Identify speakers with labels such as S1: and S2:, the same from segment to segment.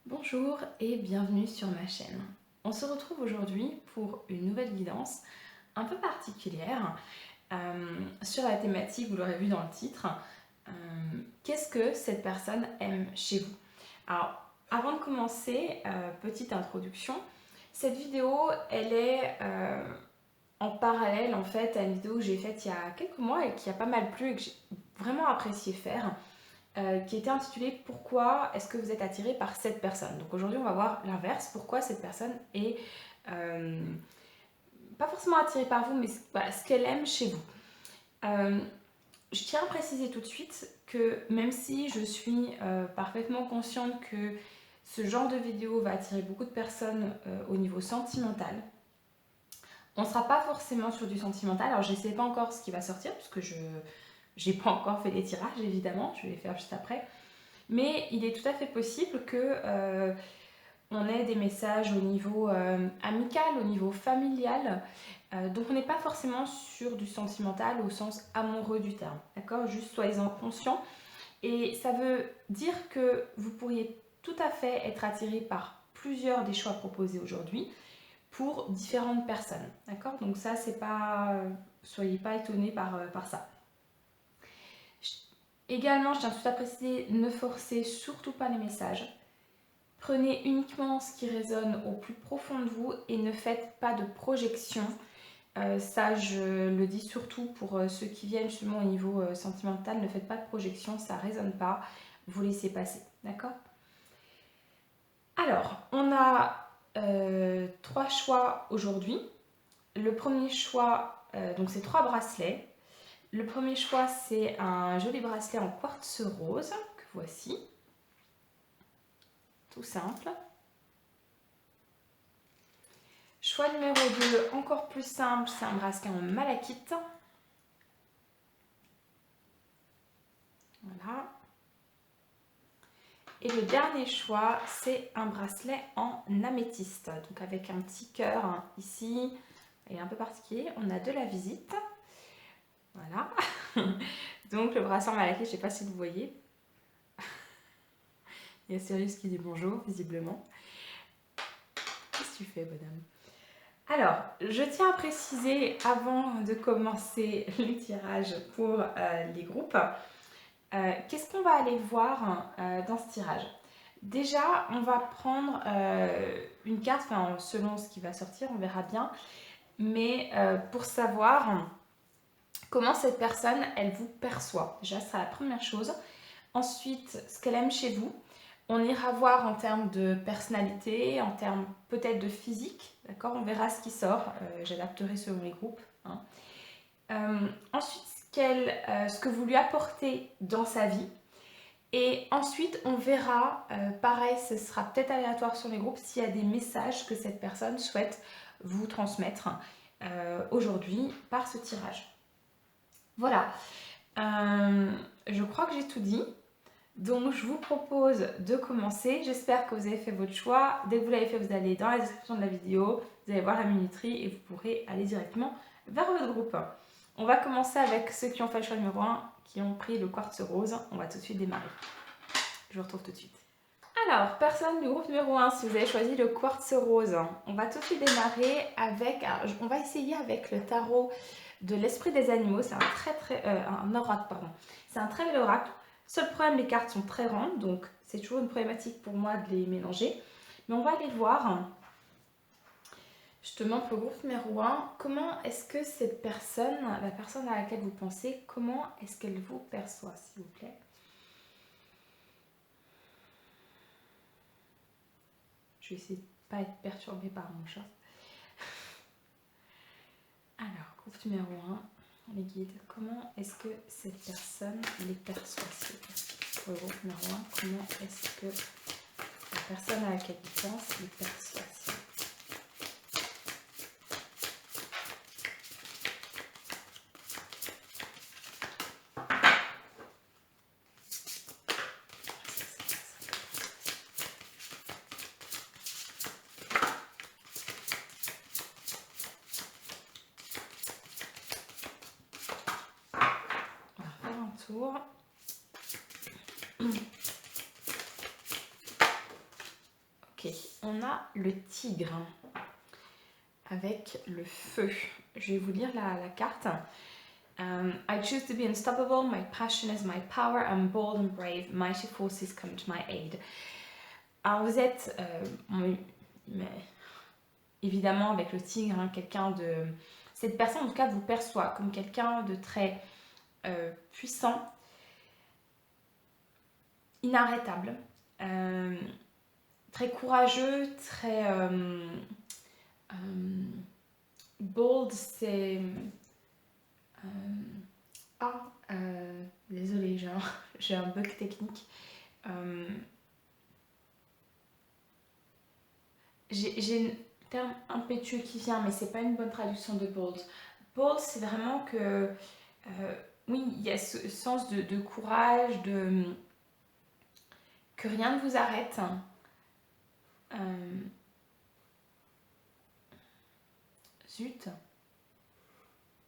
S1: Bonjour et bienvenue sur ma chaîne. On se retrouve aujourd'hui pour une nouvelle guidance un peu particulière sur la thématique, vous l'aurez vu dans le titre, qu'est-ce que cette personne aime chez vous. Alors, avant de commencer, petite introduction, cette vidéo, elle est en parallèle en fait à une vidéo que j'ai faite il y a quelques mois et qui a pas mal plu et que j'ai vraiment apprécié faire. Qui était intitulée Pourquoi est-ce que vous êtes attiré par cette personne. Donc aujourd'hui on va voir l'inverse, pourquoi cette personne est pas forcément attirée par vous, mais voilà, ce qu'elle aime chez vous. Je tiens à préciser tout de suite que même si je suis parfaitement consciente que ce genre de vidéo va attirer beaucoup de personnes au niveau sentimental, on ne sera pas forcément sur du sentimental. Alors je ne sais pas encore ce qui va sortir, puisque je n'ai pas encore fait les tirages évidemment, je vais les faire juste après. Mais il est tout à fait possible que on ait des messages au niveau amical, au niveau familial. Donc on n'est pas forcément sur du sentimental au sens amoureux du terme. D'accord? Juste soyez-en conscients. Et ça veut dire que vous pourriez tout à fait être attiré par plusieurs des choix proposés aujourd'hui pour différentes personnes. D'accord? Donc ça, c'est pas. Soyez pas étonnés par ça. Également, je tiens tout à préciser, ne forcez surtout pas les messages. Prenez uniquement ce qui résonne au plus profond de vous et ne faites pas de projection. Ça, je le dis surtout pour ceux qui viennent justement au niveau sentimental, ne faites pas de projection, ça ne résonne pas, vous laissez passer, d'accord? Alors, on a 3 choix aujourd'hui. Le premier choix, donc c'est 3 bracelets. Le premier choix, c'est un joli bracelet en quartz rose, que voici. Tout simple. Choix numéro 2, encore plus simple, c'est un bracelet en malachite. Voilà. Et le dernier choix, c'est un bracelet en améthyste. Donc avec un petit cœur ici, et un peu particulier. On a de la visite. Voilà. Donc le bracelet en malachite, je ne sais pas si vous voyez. Il y a Sirius qui dit bonjour, visiblement. Qu'est-ce que tu fais, madame? Alors, je tiens à préciser avant de commencer le tirage pour les groupes, qu'est-ce qu'on va aller voir dans ce tirage? Déjà, on va prendre une carte, enfin, selon ce qui va sortir, on verra bien, mais pour savoir comment cette personne, elle vous perçoit. Déjà, ce sera la première chose. Ensuite, ce qu'elle aime chez vous. On ira voir en termes de personnalité, en termes peut-être de physique, d'accord? On verra ce qui sort, j'adapterai selon les groupes. Hein. Ensuite, ce que vous lui apportez dans sa vie. Et ensuite, on verra, pareil, ce sera peut-être aléatoire sur les groupes, s'il y a des messages que cette personne souhaite vous transmettre aujourd'hui par ce tirage. Voilà, je crois que j'ai tout dit. Donc je vous propose de commencer. J'espère que vous avez fait votre choix. Dès que vous l'avez fait, vous allez dans la description de la vidéo, vous allez voir la minuterie et vous pourrez aller directement vers votre groupe. On va commencer avec ceux qui ont fait le choix numéro 1, qui ont pris le quartz rose. On va tout de suite démarrer. Je vous retrouve tout de suite. Alors, personne du groupe numéro 1, si vous avez choisi le quartz rose, on va tout de suite démarrer avec... Alors, on va essayer avec le tarot de l'esprit des animaux. C'est un oracle, pardon. C'est un très bel oracle. Seul problème, les cartes sont très rondes, donc c'est toujours une problématique pour moi de les mélanger. Mais on va aller voir, justement pour le groupe numéro 1, comment est-ce que cette personne, la personne à laquelle vous pensez, comment est-ce qu'elle vous perçoit, s'il vous plaît? Je vais essayer de ne pas être perturbée par mon chat. Alors, groupe numéro 1, les guides, comment est-ce que cette personne les perçoit, s'il vous plaît? Pour le groupe numéro 1, comment est-ce que la personne à laquelle il pense les perçoit, s'il vous plaît? On va faire un tour. Ok, on a le tigre avec le feu. Je vais vous lire la carte. I choose to be unstoppable, my passion is my power, I'm bold and brave, mighty forces come to my aid. Alors vous êtes, évidemment avec le tigre, hein, quelqu'un de... Cette personne en tout cas vous perçoit comme quelqu'un de très puissant, inarrêtable, très courageux, très bold, c'est... désolée, j'ai un bug technique. J'ai un terme impétueux qui vient, mais c'est pas une bonne traduction de bold. Bold, c'est vraiment que... oui, il y a ce sens de courage, que rien ne vous arrête. Zut.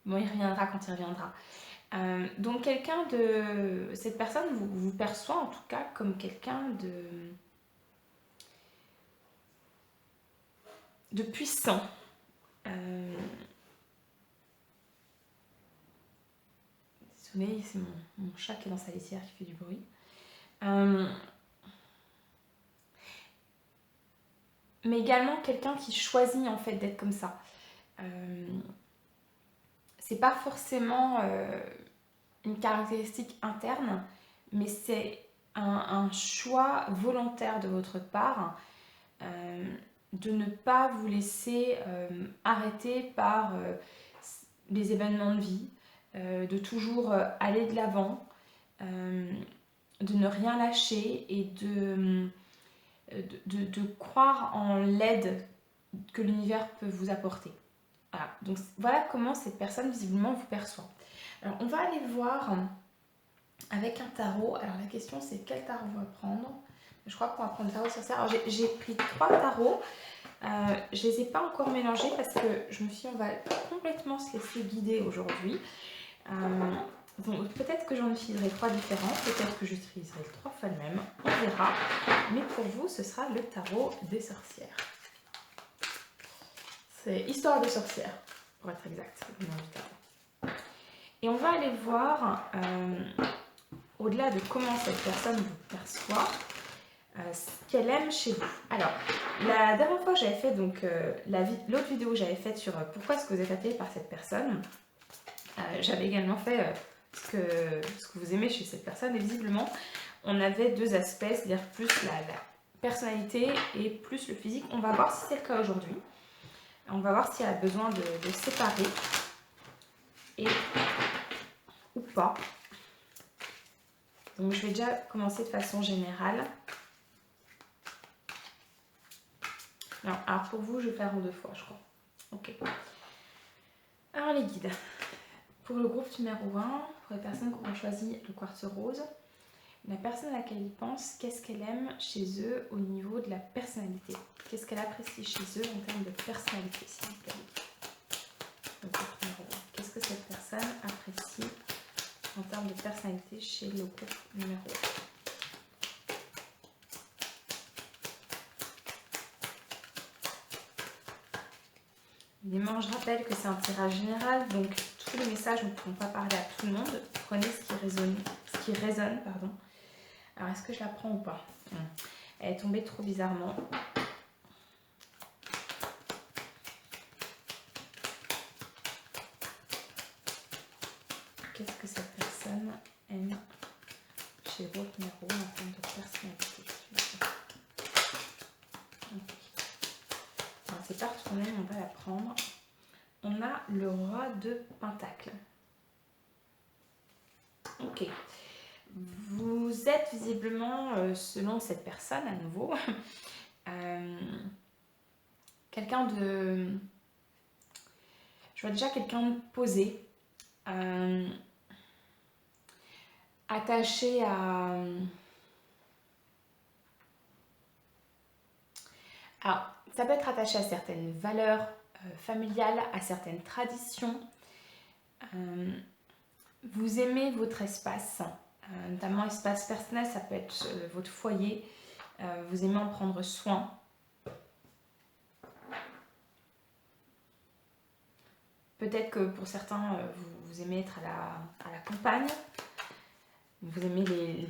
S1: Bon, il reviendra quand il reviendra. Donc quelqu'un de... Cette personne vous perçoit en tout cas comme quelqu'un de puissant. Désolée, c'est mon chat qui est dans sa litière qui fait du bruit. Mais également quelqu'un qui choisit en fait d'être comme ça. C'est pas forcément une caractéristique interne, mais c'est un choix volontaire de votre part de ne pas vous laisser arrêter par les événements de vie, de toujours aller de l'avant, de ne rien lâcher et de croire en l'aide que l'univers peut vous apporter. Voilà, donc voilà comment cette personne visiblement vous perçoit. Alors on va aller voir avec un tarot. Alors la question c'est quel tarot on va prendre. Je crois qu'on va prendre le tarot sorcière. Alors j'ai pris 3 tarots. Je les ai pas encore mélangés parce que je me suis dit on va complètement se laisser guider aujourd'hui. Donc peut-être que j'en utiliserai 3 différents, peut-être que j'utiliserai 3 fois le même, on verra. Mais pour vous ce sera le tarot des sorcières. C'est Histoire de sorcière, pour être exact, le nom du tarot. Et on va aller voir, au-delà de comment cette personne vous perçoit, ce qu'elle aime chez vous. Alors, la dernière fois, j'avais fait donc l'autre vidéo que j'avais faite sur pourquoi est-ce que vous êtes appelé par cette personne. J'avais également fait ce que vous aimez chez cette personne. Et visiblement, on avait 2 aspects, c'est-à-dire plus la personnalité et plus le physique. On va voir si c'est le cas aujourd'hui. On va voir s'il y a besoin de séparer ou pas. Donc je vais déjà commencer de façon générale. Non, alors pour vous, je vais faire en 2 fois, je crois. Ok. Alors les guides. Pour le groupe numéro 1, pour les personnes qui auront choisi le quartz rose, la personne à laquelle ils pensent, qu'est-ce qu'elle aime chez eux au niveau de la personnalité? Qu'est-ce qu'elle apprécie chez eux en termes de personnalité, s'il vous plaît? Qu'est-ce que cette personne apprécie en termes de personnalité chez le groupe numéro 1? Évidemment, je rappelle que c'est un tirage général, donc tous les messages ne pourront pas parler à tout le monde. Prenez ce qui résonne, pardon. Alors, est-ce que je la prends ou pas? Elle est tombée trop bizarrement. Qu'est-ce que cette personne aime chez votre numéro en termes de personnalité? Okay. Alors, c'est pas retourné, on va la prendre. On a le roi de Pentacle. Ok. Vous êtes visiblement, selon cette personne à nouveau, quelqu'un de... Je vois déjà quelqu'un de posé, attaché à... Alors, ça peut être attaché à certaines valeurs familiales, à certaines traditions. Vous aimez votre espace, notamment espace personnel, ça peut être votre foyer. Vous aimez en prendre soin. Peut-être que pour certains, vous aimez être à la campagne. Vous aimez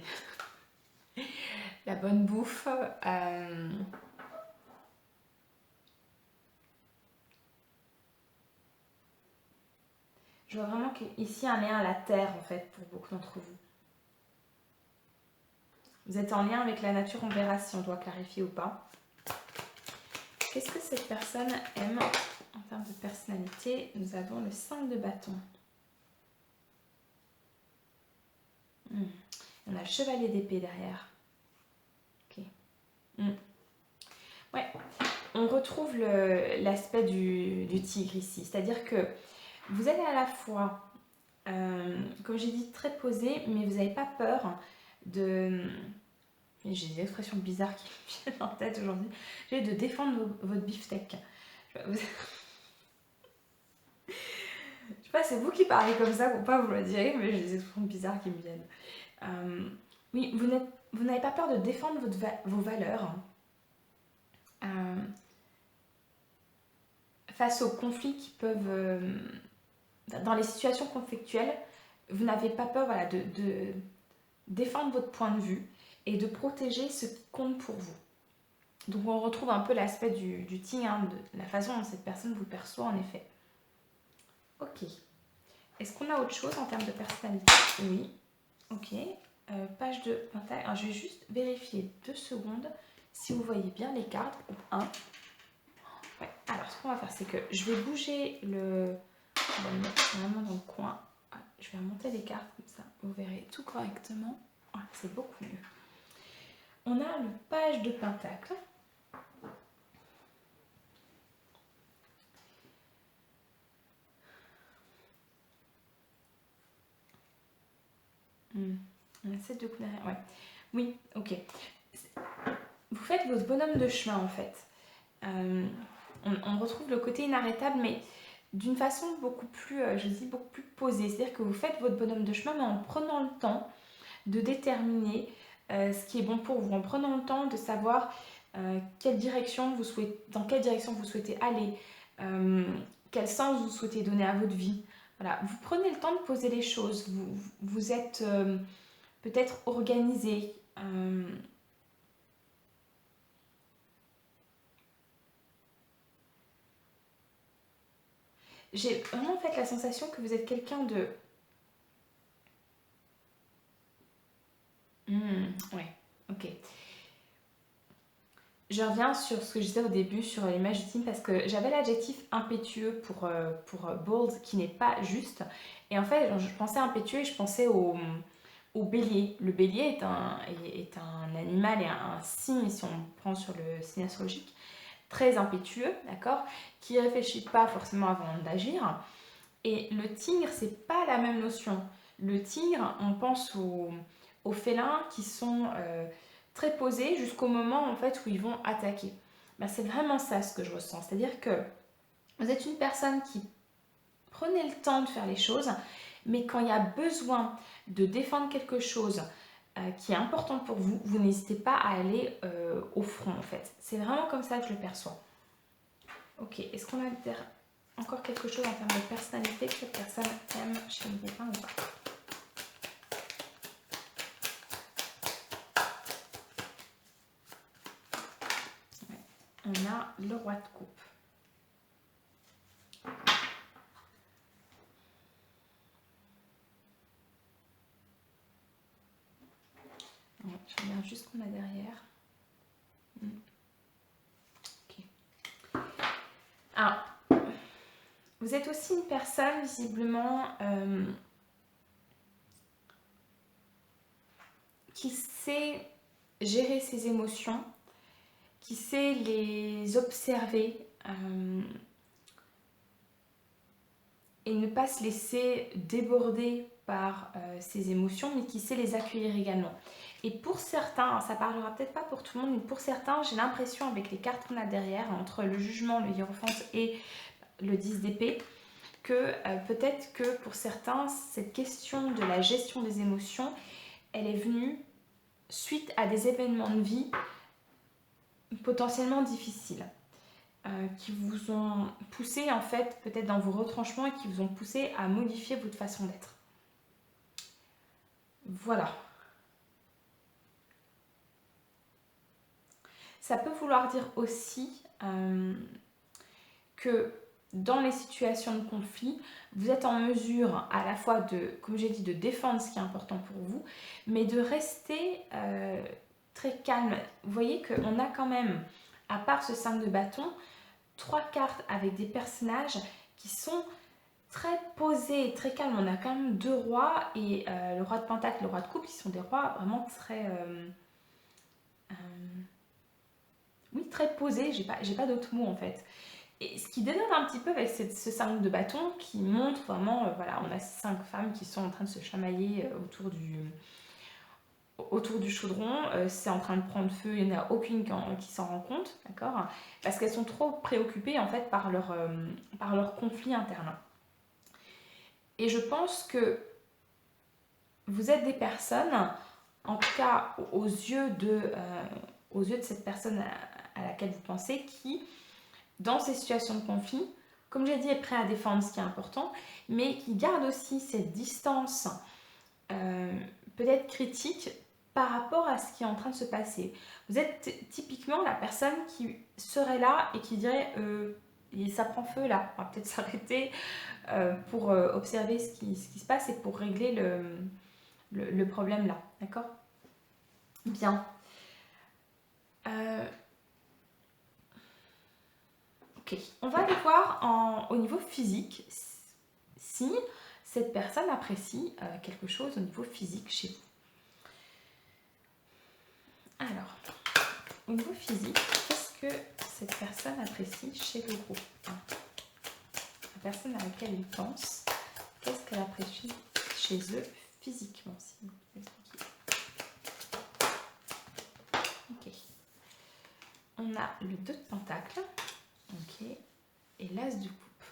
S1: la bonne bouffe. Je vois vraiment qu'ici, un lien à la terre, en fait, pour beaucoup d'entre vous. Vous êtes en lien avec la nature, on verra si on doit clarifier ou pas. Qu'est-ce que cette personne aime en termes de personnalité? Nous avons le 5 de bâton. On a le chevalier d'épée derrière. Ok. Ouais, on retrouve l'aspect du tigre ici. C'est-à-dire que vous allez à la fois, comme j'ai dit, très posé, mais vous n'avez pas peur de... J'ai des expressions bizarres qui me viennent en tête aujourd'hui. J'ai de défendre votre beefsteak. Je sais pas, c'est vous qui parlez comme ça, pour pas vous le dire, mais j'ai des expressions bizarres qui me viennent. Oui, vous n'avez pas peur de défendre vos valeurs face aux conflits qui peuvent... dans les situations conflictuelles, vous n'avez pas peur voilà, de défendre votre point de vue et de protéger ce qui compte pour vous. Donc on retrouve un peu l'aspect du tigre, hein, de la façon dont cette personne vous perçoit en effet. Ok. Est-ce qu'on a autre chose en termes de personnalité? Oui. Ok. Page de pentacle. Alors, je vais juste vérifier 2 secondes si vous voyez bien les cartes. 1. Ouais. Alors ce qu'on va faire, c'est que je vais bouger le... On va le mettre vraiment dans le coin. Je vais remonter les cartes comme ça. Vous verrez tout correctement. Ah, c'est beaucoup mieux. On a le page de pentacle. On a 7 de coups derrière. Ouais. Oui, ok. Vous faites votre bonhomme de chemin en fait. On retrouve le côté inarrêtable, mais d'une façon beaucoup plus, beaucoup plus posée. C'est-à-dire que vous faites votre bonhomme de chemin, mais en prenant le temps de déterminer ce qui est bon pour vous, en prenant le temps de savoir dans quelle direction vous souhaitez aller, quel sens vous souhaitez donner à votre vie. Voilà, vous prenez le temps de poser les choses, vous êtes peut-être organisé. J'ai vraiment en fait la sensation que vous êtes quelqu'un de... ouais, ok. Je reviens sur ce que je disais au début sur l'image du team parce que j'avais l'adjectif impétueux pour bold qui n'est pas juste. Et en fait, je pensais impétueux et je pensais au bélier. Le bélier est un animal et un signe, si on prend sur le signe astrologique, très impétueux, d'accord, qui ne réfléchit pas forcément avant d'agir. Et le tigre, c'est pas la même notion. Le tigre, on pense aux félins qui sont très posés jusqu'au moment en fait où ils vont attaquer. Ben, c'est vraiment ça ce que je ressens. C'est-à-dire que vous êtes une personne qui prenez le temps de faire les choses, mais quand il y a besoin de défendre quelque chose qui est important pour vous, vous n'hésitez pas à aller au front en fait. C'est vraiment comme ça que je le perçois. Ok, est-ce qu'on a encore quelque chose en termes de personnalité que cette personne aime chez le copain ou pas? Ouais. On a le roi de coupe. Ouais, je regarde juste ce qu'on a derrière. Ok. Alors, vous êtes aussi une personne visiblement qui sait gérer ses émotions, qui sait les observer et ne pas se laisser déborder par ses émotions, mais qui sait les accueillir également. Et pour certains, ça parlera peut-être pas pour tout le monde, mais pour certains, j'ai l'impression avec les cartes qu'on a derrière, entre le jugement, le hiérophante et le 10 d'épée, que peut-être que pour certains, cette question de la gestion des émotions, elle est venue suite à des événements de vie potentiellement difficiles. qui vous ont poussé en fait peut-être dans vos retranchements et qui vous ont poussé à modifier votre façon d'être. Voilà. Ça peut vouloir dire aussi que dans les situations de conflit, vous êtes en mesure à la fois de, comme j'ai dit, de défendre ce qui est important pour vous, mais de rester très calme. Vous voyez qu'on a quand même, à part ce 5 de bâton, 3 cartes avec des personnages qui sont très posés, très calmes. On a quand même 2 rois et le roi de pentacle, le roi de coupe, qui sont des rois vraiment très... oui, très posés, j'ai pas d'autres mots en fait. Et ce qui dénote un petit peu avec ce 5 de bâton qui montre vraiment, voilà, on a 5 femmes qui sont en train de se chamailler autour du chaudron, c'est en train de prendre feu, il n'y en a aucune qui s'en rend compte, d'accord? Parce qu'elles sont trop préoccupées en fait par leur conflit interne. Et je pense que vous êtes des personnes, en tout cas aux yeux de cette personne à laquelle vous pensez, qui, dans ces situations de conflit, comme j'ai dit, est prêt à défendre ce qui est important, mais qui garde aussi cette distance peut-être critique par rapport à ce qui est en train de se passer. Vous êtes typiquement la personne qui serait là et qui dirait ça prend feu là, on va peut-être s'arrêter pour observer ce qui se passe et pour régler le problème là, d'accord? Bien. Ok, on va aller voir au niveau physique si cette personne apprécie quelque chose au niveau physique chez vous. Alors, au niveau physique, qu'est-ce que cette personne apprécie chez le groupe? La personne à laquelle il pense, qu'est-ce qu'elle apprécie chez eux physiquement, si vous expliquez. Ok. On a le 2 de pentacle, ok, et l'as de coupe.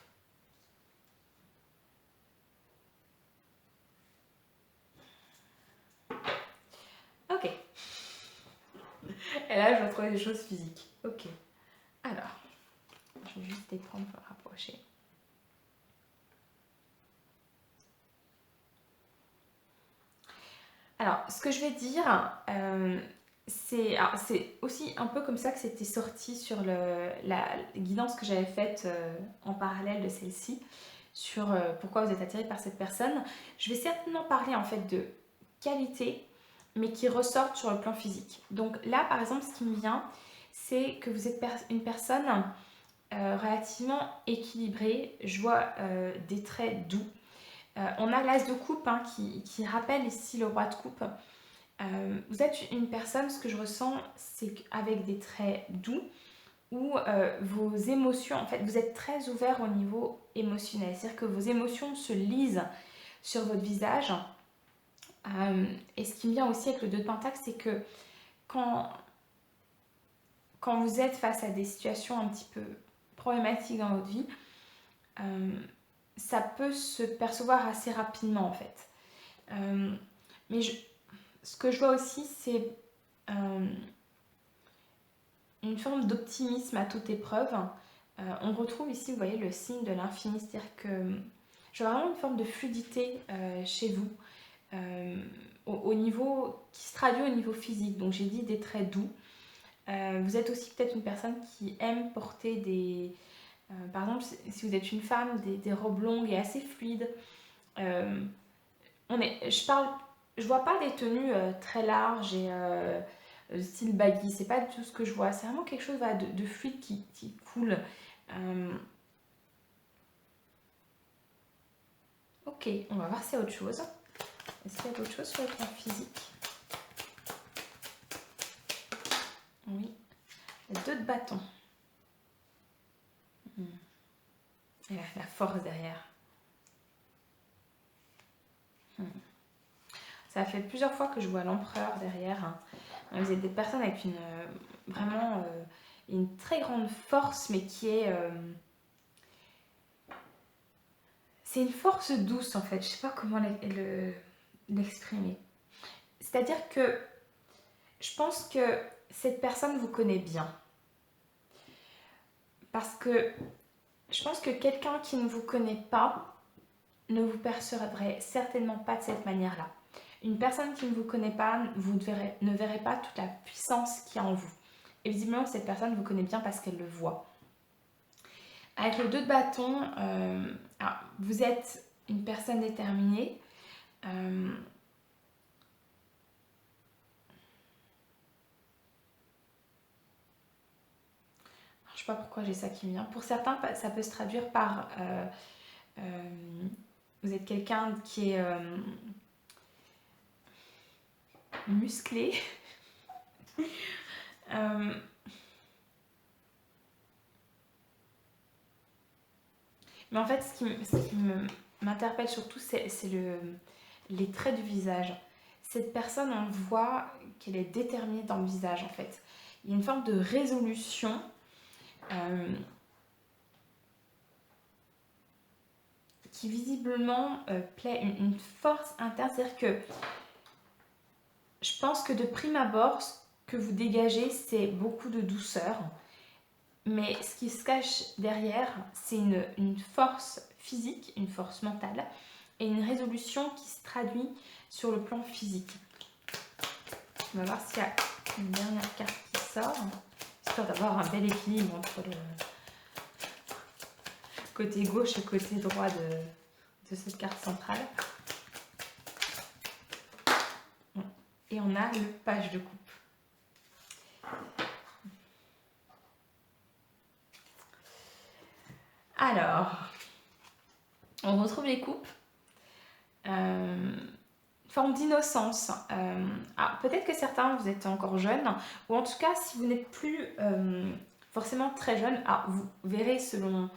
S1: Ok. Et là, je vais trouver des choses physiques. Ok. Alors, je vais juste les prendre pour rapprocher. Alors, ce que je vais dire, c'est aussi un peu comme ça que c'était sorti sur la guidance que j'avais faite en parallèle de celle-ci, sur pourquoi vous êtes attiré par cette personne. Je vais certainement parler en fait de qualité, mais qui ressortent sur le plan physique. Donc là, par exemple, ce qui me vient, c'est que vous êtes une personne relativement équilibrée. Je vois des traits doux. On a l'as de coupe hein, qui rappelle ici le roi de coupe. Vous êtes une personne, ce que je ressens, c'est qu'avec des traits doux, où vos émotions, en fait, vous êtes très ouvert au niveau émotionnel. C'est-à-dire que vos émotions se lisent sur votre visage. Et ce qui me vient aussi avec le 2 de pentacle, c'est que quand vous êtes face à des situations un petit peu problématiques dans votre vie, ça peut se percevoir assez rapidement en fait. Mais ce que je vois aussi, c'est une forme d'optimisme à toute épreuve. On retrouve ici, vous voyez, le signe de l'infini, c'est-à-dire que j'ai vraiment une forme de fluidité chez vous, au niveau, qui se traduit au niveau physique. Donc j'ai dit des traits doux. Vous êtes aussi peut-être une personne qui aime porter par exemple, si vous êtes une femme, des robes longues et assez fluides. Je vois pas des tenues très larges et style baggy, c'est pas du tout ce que je vois. C'est vraiment quelque chose de fluide qui coule. Ok, on va voir s'il y a autre chose. Est-ce qu'il y a d'autres choses sur le plan physique? Oui. Les 2 de bâton. Et la force derrière. Ça fait plusieurs fois que je vois l'empereur derrière. Vous êtes des personnes avec vraiment une très grande force, mais qui est... c'est une force douce en fait, je sais pas comment l'exprimer. C'est-à-dire que je pense que cette personne vous connaît bien. Parce que je pense que quelqu'un qui ne vous connaît pas ne vous percevrait certainement pas de cette manière-là. Une personne qui ne vous connaît pas, vous ne verrez pas toute la puissance qu'il y a en vous. Et visiblement, cette personne vous connaît bien parce qu'elle le voit. Avec le 2 de bâton, vous êtes une personne déterminée. Je ne sais pas pourquoi j'ai ça qui me vient. Pour certains, ça peut se traduire par... vous êtes quelqu'un qui est musclé. Mais en fait, ce qui m'interpelle surtout, c'est les traits du visage. Cette personne, on voit qu'elle est déterminée dans le visage, en fait. Il y a une forme de résolution qui visiblement plaît, une force interne. C'est-à-dire que je pense que de prime abord, ce que vous dégagez, c'est beaucoup de douceur. Mais ce qui se cache derrière, c'est une force physique, une force mentale et une résolution qui se traduit sur le plan physique. On va voir s'il y a une dernière carte qui sort, histoire d'avoir un bel équilibre entre le côté gauche et côté droit de cette carte centrale. Et on a le page de coupe. Alors, on retrouve les coupes. Forme d'innocence. Peut-être que certains, vous êtes encore jeunes, ou en tout cas, si vous n'êtes plus forcément très jeune, vous verrez selon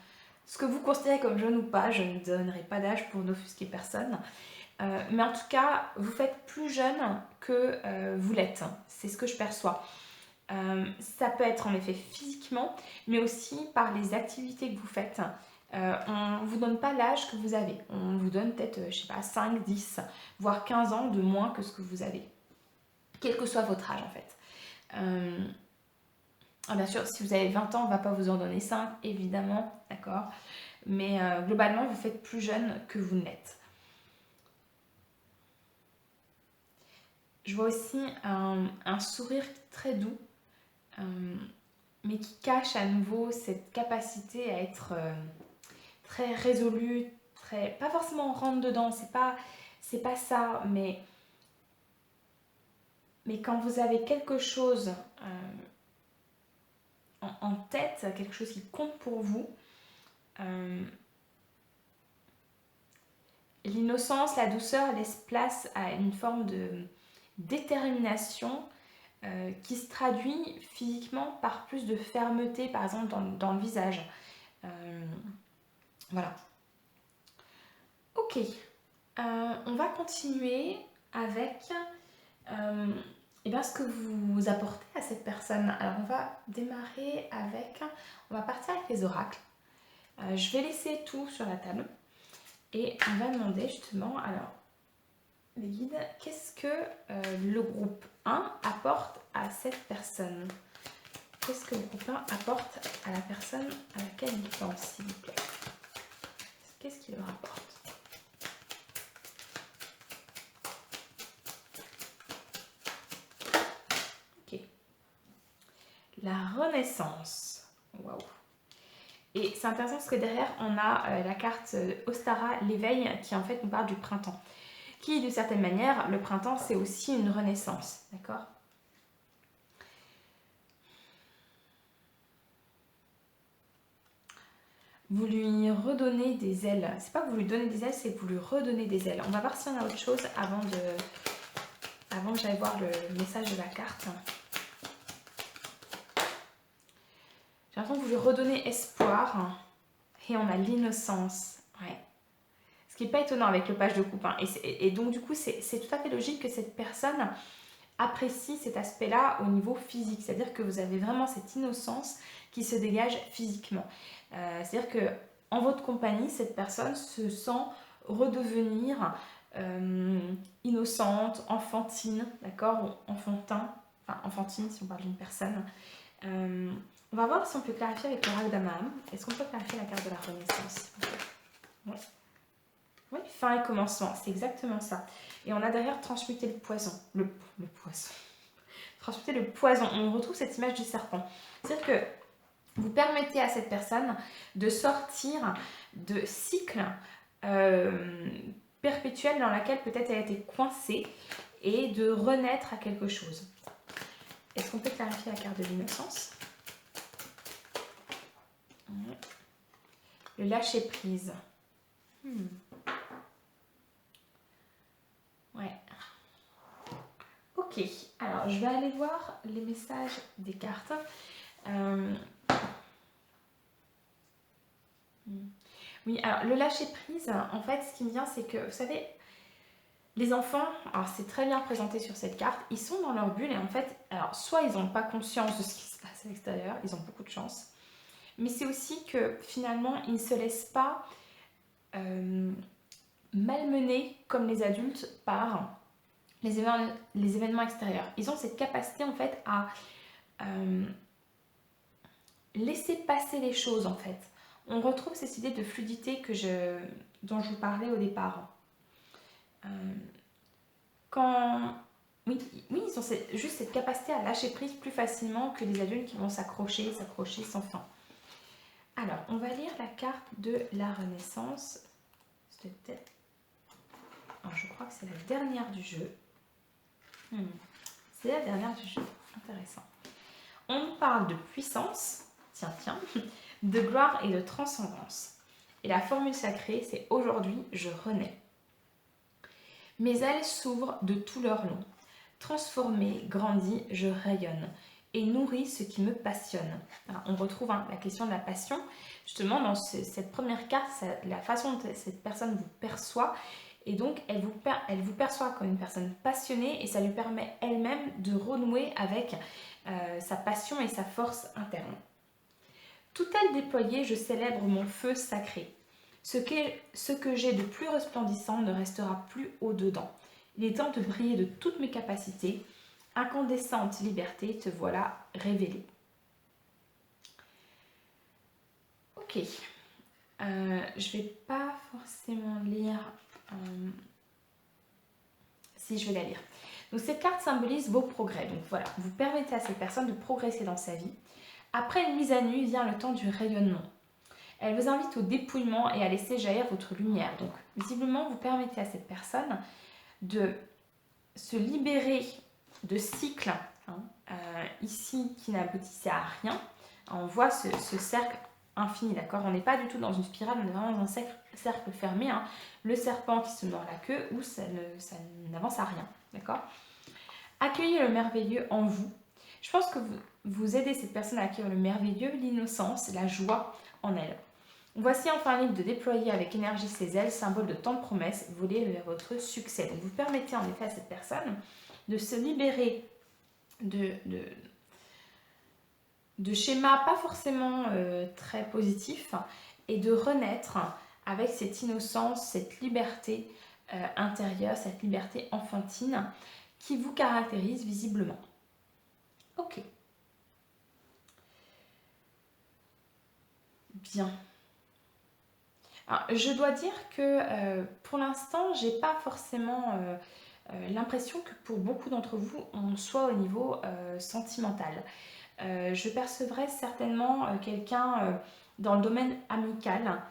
S1: ce que vous considérez comme jeune ou pas. Je ne donnerai pas d'âge pour n'offusquer personne. Mais en tout cas, vous faites plus jeune que vous l'êtes. C'est ce que je perçois. Ça peut être en effet physiquement, mais aussi par les activités que vous faites. On ne vous donne pas l'âge que vous avez. On vous donne peut-être, je sais pas, 5, 10, voire 15 ans de moins que ce que vous avez. Quel que soit votre âge en fait. Bien sûr, si vous avez 20 ans, on ne va pas vous en donner 5, évidemment, d'accord. Mais globalement, vous faites plus jeune que vous n'êtes. Je vois aussi un sourire très doux, mais qui cache à nouveau cette capacité à être très résolu, pas forcément rentre dedans, c'est pas ça, mais quand vous avez quelque chose en tête, quelque chose qui compte pour vous, l'innocence, la douceur laisse place à une forme de détermination qui se traduit physiquement par plus de fermeté, par exemple dans le visage. Voilà. Ok. On va continuer avec ce que vous apportez à cette personne. Alors on va démarrer avec... On va partir avec les oracles. Je vais laisser tout sur la table. Et on va demander justement, alors, les guides, qu'est-ce que le groupe 1 apporte à cette personne? Qu'est-ce que le groupe 1 apporte à la personne à laquelle il pense, s'il vous plaît? Qu'est-ce qu'il leur apporte? Ok. La renaissance. Waouh. Et c'est intéressant parce que derrière, on a la carte Ostara, l'éveil, qui en fait nous parle du printemps. Qui, d'une certaine manière, le printemps, c'est aussi une renaissance. D'accord? Vous lui redonnez des ailes. C'est pas que vous lui donnez des ailes, c'est que vous lui redonnez des ailes. On va voir si on a autre chose avant que j'aille voir le message de la carte. J'ai l'impression que vous lui redonnez espoir. Et on a l'innocence. Ouais. Ce qui n'est pas étonnant avec le page de coupe. Hein. Et donc, du coup, c'est tout à fait logique que cette personne apprécie cet aspect-là au niveau physique. C'est-à-dire que vous avez vraiment cette innocence qui se dégage physiquement. C'est-à-dire que en votre compagnie, cette personne se sent redevenir innocente, enfantine, d'accord, enfantin, enfin enfantine si on parle d'une personne. On va voir si on peut clarifier avec l'oracle d'Amaham. Est-ce qu'on peut clarifier la carte de la Renaissance? Oui. Oui, fin et commencement, c'est exactement ça. Et on a derrière transmuter le poison. Le poison. Transmuter le poison. On retrouve cette image du serpent. C'est-à-dire que vous permettez à cette personne de sortir de cycles perpétuels dans laquelle peut-être elle a été coincée et de renaître à quelque chose. Est-ce qu'on peut clarifier la carte de l'innocence? Le lâcher prise. Ouais. Ok, alors je vais aller voir les messages des cartes. Oui, alors le lâcher prise, en fait, ce qui me vient, c'est que, vous savez, les enfants, alors c'est très bien présenté sur cette carte, ils sont dans leur bulle et en fait, alors soit ils n'ont pas conscience de ce qui se passe à l'extérieur, ils ont beaucoup de chance, mais c'est aussi que finalement, ils ne se laissent pas malmener comme les adultes par les événements extérieurs. Ils ont cette capacité en fait à laisser passer les choses en fait. On retrouve cette idée de fluidité dont je vous parlais au départ. Oui, ils ont juste cette capacité à lâcher prise plus facilement que les adultes qui vont s'accrocher sans fin. Alors, on va lire la carte de la Renaissance. Alors, je crois que c'est la dernière du jeu. C'est la dernière du jeu. Intéressant. On nous parle de puissance, tiens, de gloire et de transcendance. Et la formule sacrée, c'est aujourd'hui, je renais. Mes ailes s'ouvrent de tout leur long. Transformée, grandie, je rayonne et nourris ce qui me passionne. Alors, on retrouve la question de la passion. Justement, dans cette première carte, la façon dont cette personne vous perçoit. Et donc, elle vous perçoit comme une personne passionnée et ça lui permet elle-même de renouer avec sa passion et sa force interne. Tout elle déployée, je célèbre mon feu sacré. Ce que j'ai de plus resplendissant ne restera plus au-dedans. Il est temps de briller de toutes mes capacités. Incandescente liberté, te voilà révélée. Ok. Je vais pas forcément lire... Si, je vais la lire. Donc cette carte symbolise vos progrès. Donc voilà, vous permettez à cette personne de progresser dans sa vie. Après une mise à nu vient le temps du rayonnement. Elle vous invite au dépouillement et à laisser jaillir votre lumière. Donc visiblement, vous permettez à cette personne de se libérer de cycles ici qui n'aboutissaient à rien. On voit ce cercle infini, d'accord? On n'est pas du tout dans une spirale, on est vraiment dans un cercle fermé. Le serpent qui se mord la queue où ça n'avance à rien, d'accord? Accueillez le merveilleux en vous. Je pense que vous aidez cette personne à accueillir le merveilleux, l'innocence, la joie en elle. Voici enfin libre de déployer avec énergie ses ailes, symbole de tant de promesses, voler vers votre succès. Donc vous permettez en effet à cette personne de se libérer de schémas pas forcément très positifs et de renaître avec cette innocence, cette liberté intérieure, cette liberté enfantine qui vous caractérise visiblement. Ok. Bien. Alors, je dois dire que pour l'instant, j'ai pas forcément l'impression que pour beaucoup d'entre vous, on soit au niveau sentimental. Je percevrais certainement quelqu'un dans le domaine amical.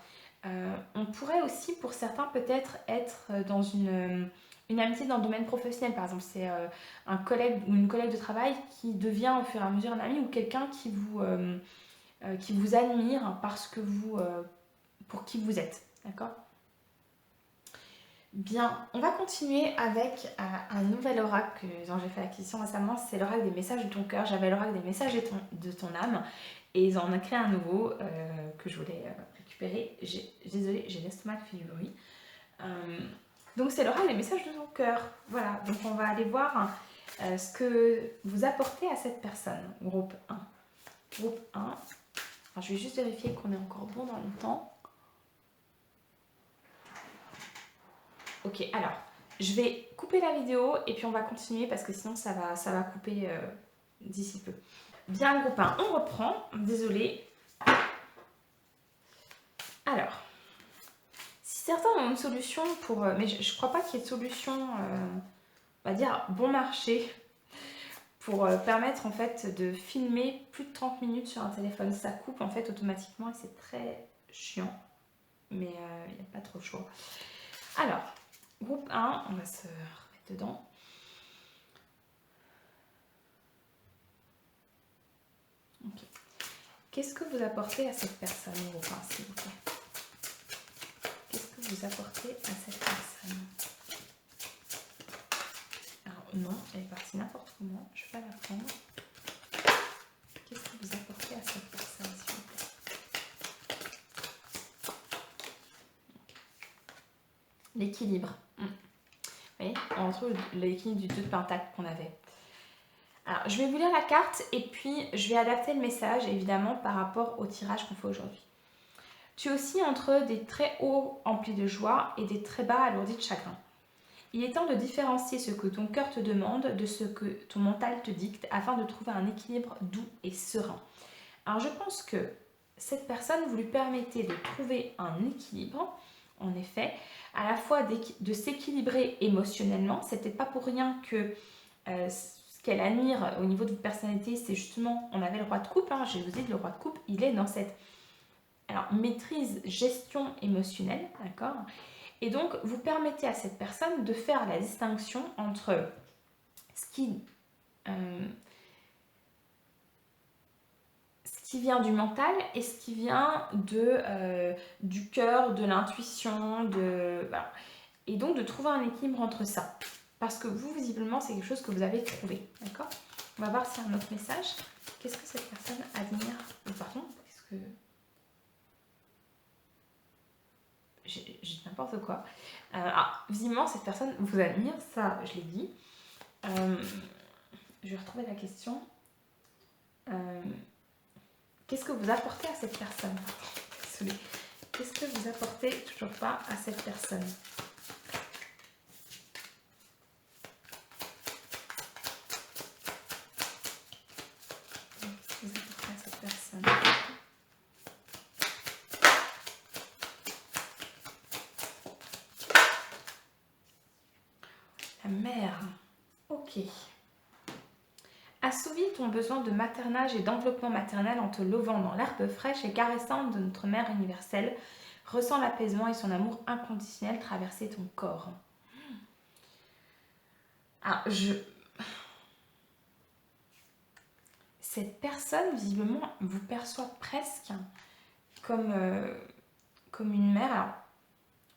S1: On pourrait aussi, pour certains, peut-être être dans une amitié dans le domaine professionnel. Par exemple, c'est un collègue ou une collègue de travail qui devient au fur et à mesure un ami ou quelqu'un qui vous admire parce que pour qui vous êtes. D'accord ? Bien, on va continuer avec un nouvel oracle dont j'ai fait l'acquisition récemment, c'est l'oracle des messages de ton cœur. J'avais l'oracle des messages de ton âme et ils en ont créé un nouveau que je voulais récupérer. Désolée, j'ai l'estomac qui fait du bruit. Donc c'est l'oracle des messages de ton cœur. Voilà, donc on va aller voir ce que vous apportez à cette personne. Groupe 1. Groupe 1. Alors, je vais juste vérifier qu'on est encore bon dans le temps. Ok, alors, je vais couper la vidéo et puis on va continuer parce que sinon ça va couper d'ici peu. Bien groupe 1, on reprend. Désolée. Alors, si certains ont une solution pour... mais je ne crois pas qu'il y ait de solution, on va dire, bon marché pour permettre en fait de filmer plus de 30 minutes sur un téléphone. Ça coupe en fait automatiquement et c'est très chiant. Mais il n'y a pas trop le choix. Alors, groupe 1, on va se remettre dedans. Okay. Qu'est-ce que vous apportez à cette personne, groupe 1, s'il vous plaît? Qu'est-ce que vous apportez à cette personne? Alors, non, elle est partie n'importe comment. Je ne vais pas la prendre. Qu'est-ce que vous apportez à cette personne, s'il vous plaît? L'équilibre. Vous voyez, on retrouve l'équilibre du 2 de pentacle qu'on avait. Alors, je vais vous lire la carte et puis je vais adapter le message, évidemment, par rapport au tirage qu'on fait aujourd'hui. Tu oscilles entre des très hauts emplis de joie et des très bas alourdis de chagrin. Il est temps de différencier ce que ton cœur te demande de ce que ton mental te dicte afin de trouver un équilibre doux et serein. Alors, je pense que cette personne, vous lui permettez de trouver un équilibre, en effet, à la fois de s'équilibrer émotionnellement. C'est peut-être pas pour rien que ce qu'elle admire au niveau de votre personnalité, c'est justement, on avait le roi de coupe, hein, je vous ai dit, le roi de coupe, il est dans cette maîtrise, gestion émotionnelle, d'accord? Et donc, vous permettez à cette personne de faire la distinction entre ce qui vient du mental et ce qui vient du cœur, de l'intuition, voilà. Et donc de trouver un équilibre entre ça. Parce que vous, visiblement, c'est quelque chose que vous avez trouvé, d'accord? On va voir s'il y a un autre message. Qu'est-ce que cette personne admire? Pardon, qu'est-ce que... J'ai n'importe quoi. Visiblement, cette personne vous admire, ça, je l'ai dit. Je vais retrouver la question. Qu'est-ce que vous apportez à cette personne? Désolée. Qu'est-ce que vous apportez toujours pas à cette personne? Qu'est-ce que vous apportez à cette personne? La mère. Ok. Assouvis ton besoin de maternage et d'enveloppement maternel en te levant dans l'herbe fraîche et caressante de notre mère universelle. Ressens l'apaisement et son amour inconditionnel traverser ton corps. Cette personne, visiblement, vous perçoit presque comme une mère. Alors,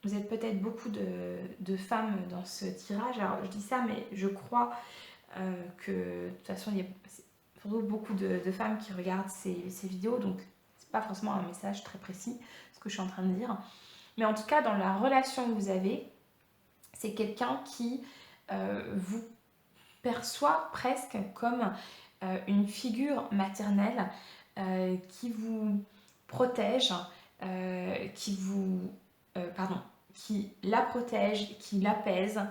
S1: vous êtes peut-être beaucoup de femmes dans ce tirage. Alors, je dis ça, mais je crois que de toute façon, il y a surtout beaucoup de femmes qui regardent ces vidéos, donc c'est pas forcément un message très précis, ce que je suis en train de dire. Mais en tout cas, dans la relation que vous avez, c'est quelqu'un qui vous perçoit presque comme une figure maternelle qui vous protège, qui la protège, qui l'apaise.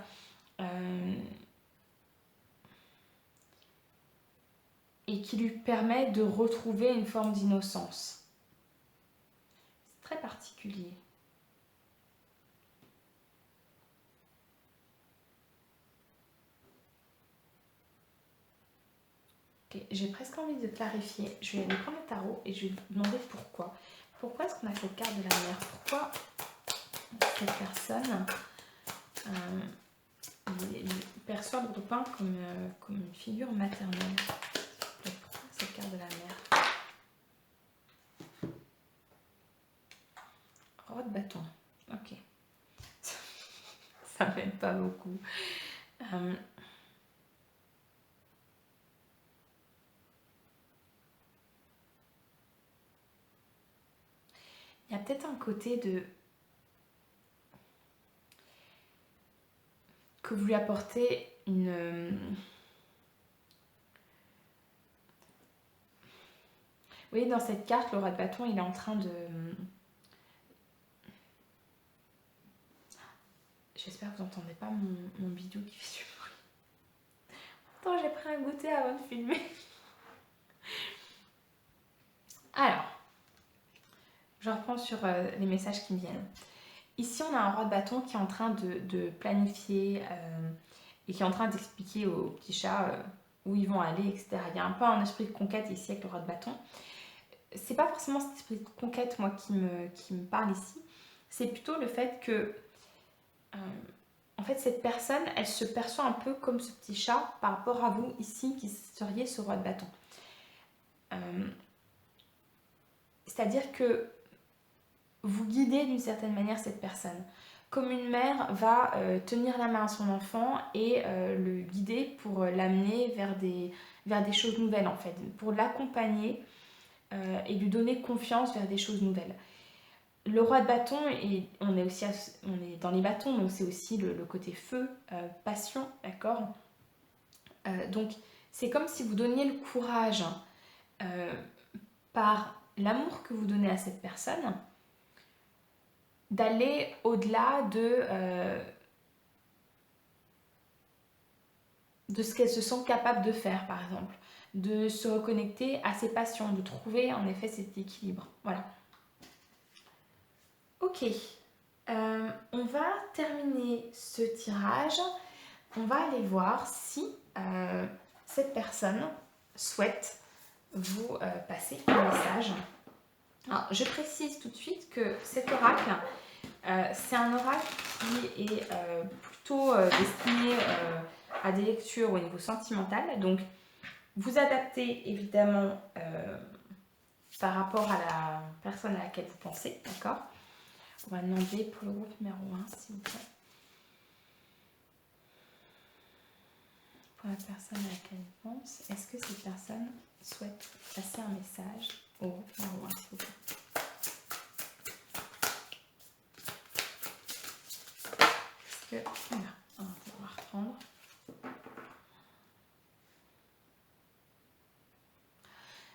S1: Et qui lui permet de retrouver une forme d'innocence. C'est très particulier. Okay, j'ai presque envie de clarifier. Je vais aller prendre le tarot et je vais vous demander pourquoi. Pourquoi est-ce qu'on a cette carte de la mère? Pourquoi cette personne perçoit le groupe 1 comme une figure maternelle? Pourquoi cette carte de la mère? Roi de bâton. Ok. Ça m'aide pas beaucoup. Il y a peut-être un côté que vous lui apportez une... Vous voyez, dans cette carte, le roi de bâton, il est en train de... J'espère que vous n'entendez pas mon bidou qui fait du bruit. Attends, j'ai pris un goûter avant de filmer. Alors, je reprends sur les messages qui me viennent. Ici, on a un roi de bâton qui est en train de planifier et qui est en train d'expliquer aux petits chats où ils vont aller, etc. Il y a un peu un esprit de conquête ici avec le roi de bâton. C'est pas forcément cet esprit de conquête, moi, qui me parle ici. C'est plutôt le fait que, en fait, cette personne, elle se perçoit un peu comme ce petit chat par rapport à vous, ici, qui seriez ce roi de bâton. C'est-à-dire que vous guidez d'une certaine manière cette personne. Comme une mère va tenir la main à son enfant et le guider pour l'amener vers des choses nouvelles, en fait, pour l'accompagner et lui donner confiance vers des choses nouvelles. Le roi de bâton, et on est dans les bâtons, donc c'est aussi le côté feu, passion, d'accord. Donc c'est comme si vous donniez le courage par l'amour que vous donnez à cette personne d'aller au-delà de ce qu'elle se sent capable de faire, par exemple, de se reconnecter à ses passions, de trouver en effet cet équilibre. Voilà. Ok, on va terminer ce tirage. On va aller voir si cette personne souhaite vous passer un message. Alors, je précise tout de suite que cet oracle, c'est un oracle qui est plutôt destiné à des lectures au niveau sentimental. Donc, vous adaptez évidemment par rapport à la personne à laquelle vous pensez, d'accord? On va demander pour le groupe numéro 1, s'il vous plaît. Pour la personne à laquelle on pense, est-ce que cette personne souhaite passer un message au groupe numéro 1, s'il vous plaît? Est-ce que... Voilà, on va reprendre.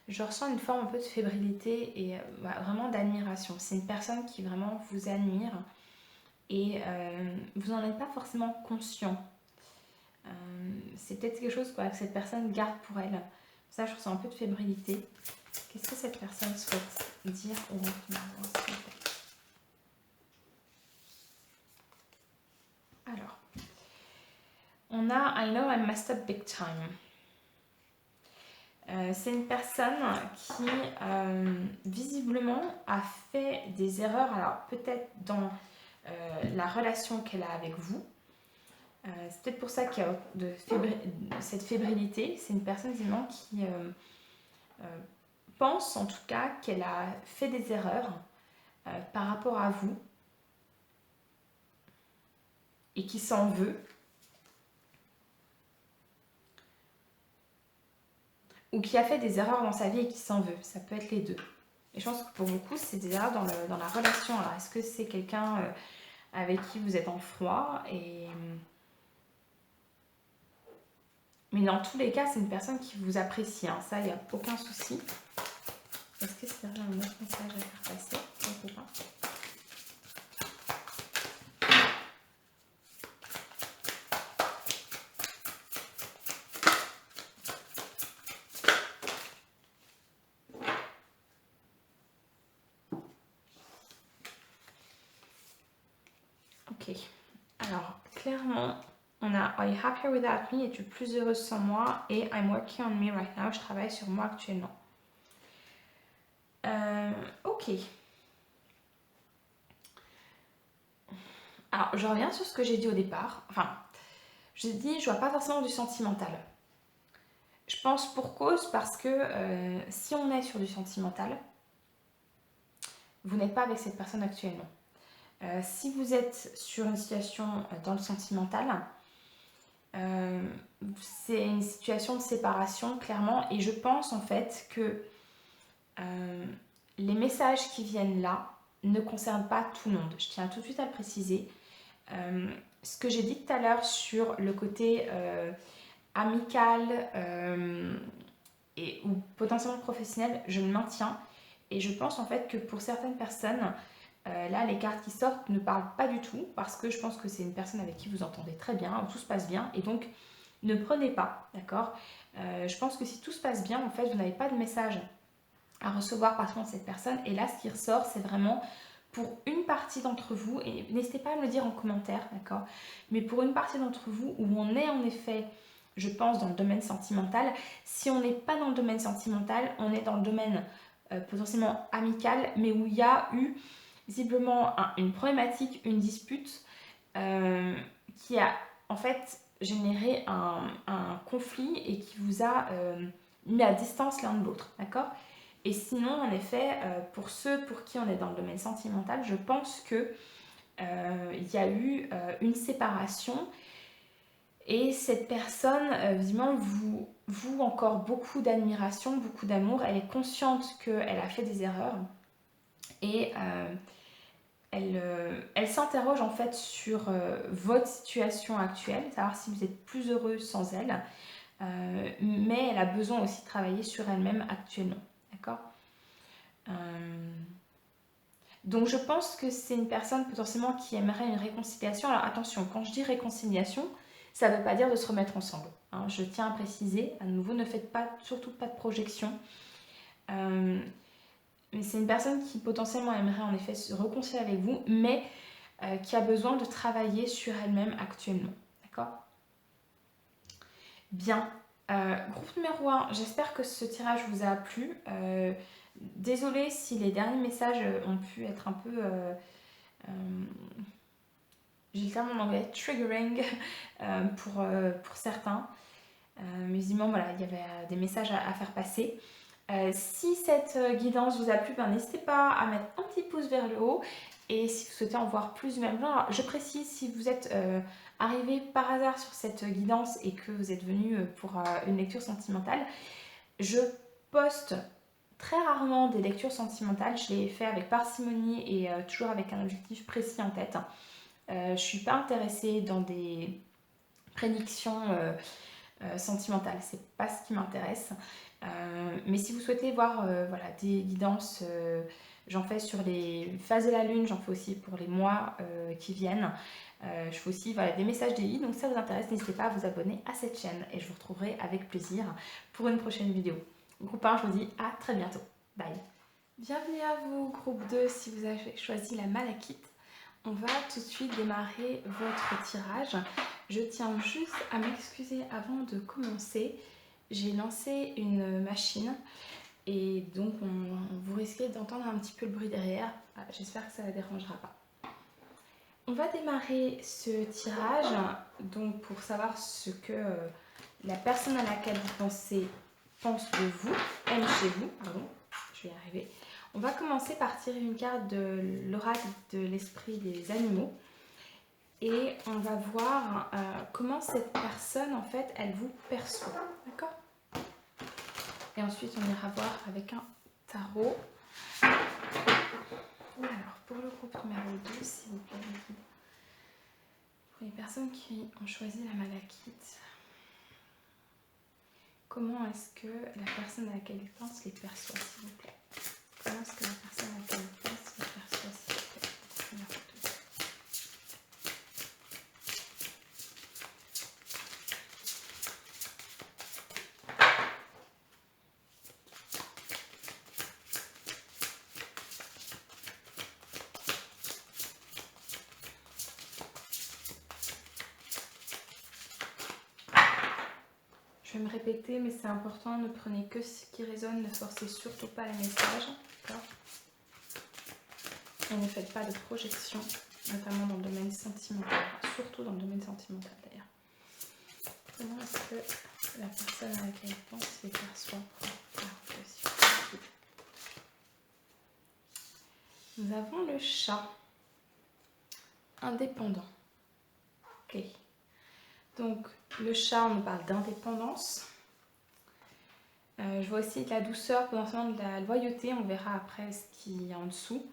S1: Je ressens une forme un peu de fébrilité et vraiment d'admiration. C'est une personne qui vraiment vous admire et vous n'en êtes pas forcément conscient. C'est peut-être quelque chose que cette personne garde pour elle. Ça, je ressens un peu de fébrilité. Qu'est-ce que cette personne souhaite dire au groupe numéro 1, s'il vous plaît? Alors, on a I know I messed up big time. C'est une personne qui visiblement a fait des erreurs, alors peut-être dans la relation qu'elle a avec vous. C'est peut-être pour ça qu'il y a cette fébrilité. C'est une personne visiblement qui pense en tout cas qu'elle a fait des erreurs par rapport à vous et qui s'en veut. Ou qui a fait des erreurs dans sa vie et qui s'en veut. Ça peut être les deux. Et je pense que pour beaucoup, c'est des erreurs dans la relation. Alors, est-ce que c'est quelqu'un avec qui vous êtes en froid Mais dans tous les cas, c'est une personne qui vous apprécie. Hein. Ça, il n'y a aucun souci. Est-ce que c'est un autre message à faire passer? Je ne sais pas. Ok. Alors, clairement, on a Are you happier without me? Es-tu plus heureuse sans moi? Et I'm working on me right now. Je travaille sur moi actuellement. Ok. Alors, je reviens sur ce que j'ai dit au départ. Enfin, j'ai dit, je vois pas forcément du sentimental. Je pense pour cause parce que si on est sur du sentimental, vous n'êtes pas avec cette personne actuellement. Si vous êtes sur une situation dans le sentimental, c'est une situation de séparation clairement et je pense en fait que les messages qui viennent là ne concernent pas tout le monde. Je tiens tout de suite à le préciser. Ce que j'ai dit tout à l'heure sur le côté amical ou potentiellement professionnel, je le maintiens et je pense en fait que pour certaines personnes, là les cartes qui sortent ne parlent pas du tout parce que je pense que c'est une personne avec qui vous entendez très bien, où tout se passe bien et donc ne prenez pas, d'accord? Je pense que si tout se passe bien, en fait, vous n'avez pas de message à recevoir par contre de cette personne. Et là, ce qui ressort, c'est vraiment pour une partie d'entre vous, et n'hésitez pas à me le dire en commentaire, d'accord? Mais pour une partie d'entre vous où on est en effet, je pense, dans le domaine sentimental. Si on n'est pas dans le domaine sentimental, on est dans le domaine potentiellement amical, mais où il y a eu visiblement une problématique, une dispute qui a en fait généré un conflit et qui vous a mis à distance l'un de l'autre, d'accord? Et sinon, en effet, pour ceux pour qui on est dans le domaine sentimental, je pense que il y a eu une séparation et cette personne, visiblement, vous encore beaucoup d'admiration, beaucoup d'amour. Elle est consciente qu'elle a fait des erreurs et elle s'interroge en fait sur votre situation actuelle, savoir si vous êtes plus heureux sans elle, mais elle a besoin aussi de travailler sur elle-même actuellement, d'accord? Donc je pense que c'est une personne potentiellement qui aimerait une réconciliation. Alors attention, quand je dis réconciliation, ça ne veut pas dire de se remettre ensemble, hein. Je tiens à préciser, à nouveau, ne faites pas, surtout pas de projection. Mais c'est une personne qui potentiellement aimerait en effet se réconcilier avec vous, mais qui a besoin de travailler sur elle-même actuellement. D'accord? Bien. Groupe numéro 1, j'espère que ce tirage vous a plu. Désolée si les derniers messages ont pu être un peu... j'ai le terme en anglais, triggering pour certains. Mais visiblement, voilà, il y avait des messages à faire passer. Si cette guidance vous a plu, ben, n'hésitez pas à mettre un petit pouce vers le haut. Et si vous souhaitez en voir plus du même genre, je précise, si vous êtes arrivé par hasard sur cette guidance et que vous êtes venu pour une lecture sentimentale, je poste très rarement des lectures sentimentales. Je les fais avec parcimonie et toujours avec un objectif précis en tête. Je ne suis pas intéressée dans des prédictions sentimentales, c'est pas ce qui m'intéresse. Mais si vous souhaitez voir voilà, des guidances, j'en fais sur les phases de la lune, j'en fais aussi pour les mois qui viennent. Je fais aussi voilà, des messages DI, donc si ça vous intéresse, n'hésitez pas à vous abonner à cette chaîne et je vous retrouverai avec plaisir pour une prochaine vidéo. Groupe 1, je vous dis à très bientôt. Bye. Bienvenue à vous, groupe 2, si vous avez choisi la malachite. On va tout de suite démarrer votre tirage. Je tiens juste à m'excuser avant de commencer. J'ai lancé une machine et donc vous risquez d'entendre un petit peu le bruit derrière. J'espère que ça ne dérangera pas. On va démarrer ce tirage donc pour savoir ce que la personne à laquelle vous pensez pense de vous, aime chez vous. Pardon, je vais y arriver. On va commencer par tirer une carte de l'oracle de l'esprit des animaux. Et on va voir comment cette personne, en fait, elle vous perçoit. D'accord? Et ensuite, on ira voir avec un tarot. Alors, pour le groupe numéro 2, s'il vous plaît, pour les personnes qui ont choisi la malachite, comment est-ce que la personne à laquelle ils pensent les perçoit, s'il vous plaît? Comment est-ce que la personne à laquelle ils pensent les perçoit, s'il vous plaît? Numéro 2. Je vais me répéter, mais c'est important, ne prenez que ce qui résonne, ne forcez surtout pas les messages, d'accord? Et ne faites pas de projection, notamment dans le domaine sentimental, surtout dans le domaine sentimental d'ailleurs. Comment est-ce que la personne à laquelle elle pense les perçoit pour la relation? Nous avons le chat indépendant. Ok. Donc, le chat, on nous parle d'indépendance. Je vois aussi de la douceur, potentiellement de la loyauté. On verra après ce qu'il y a en dessous.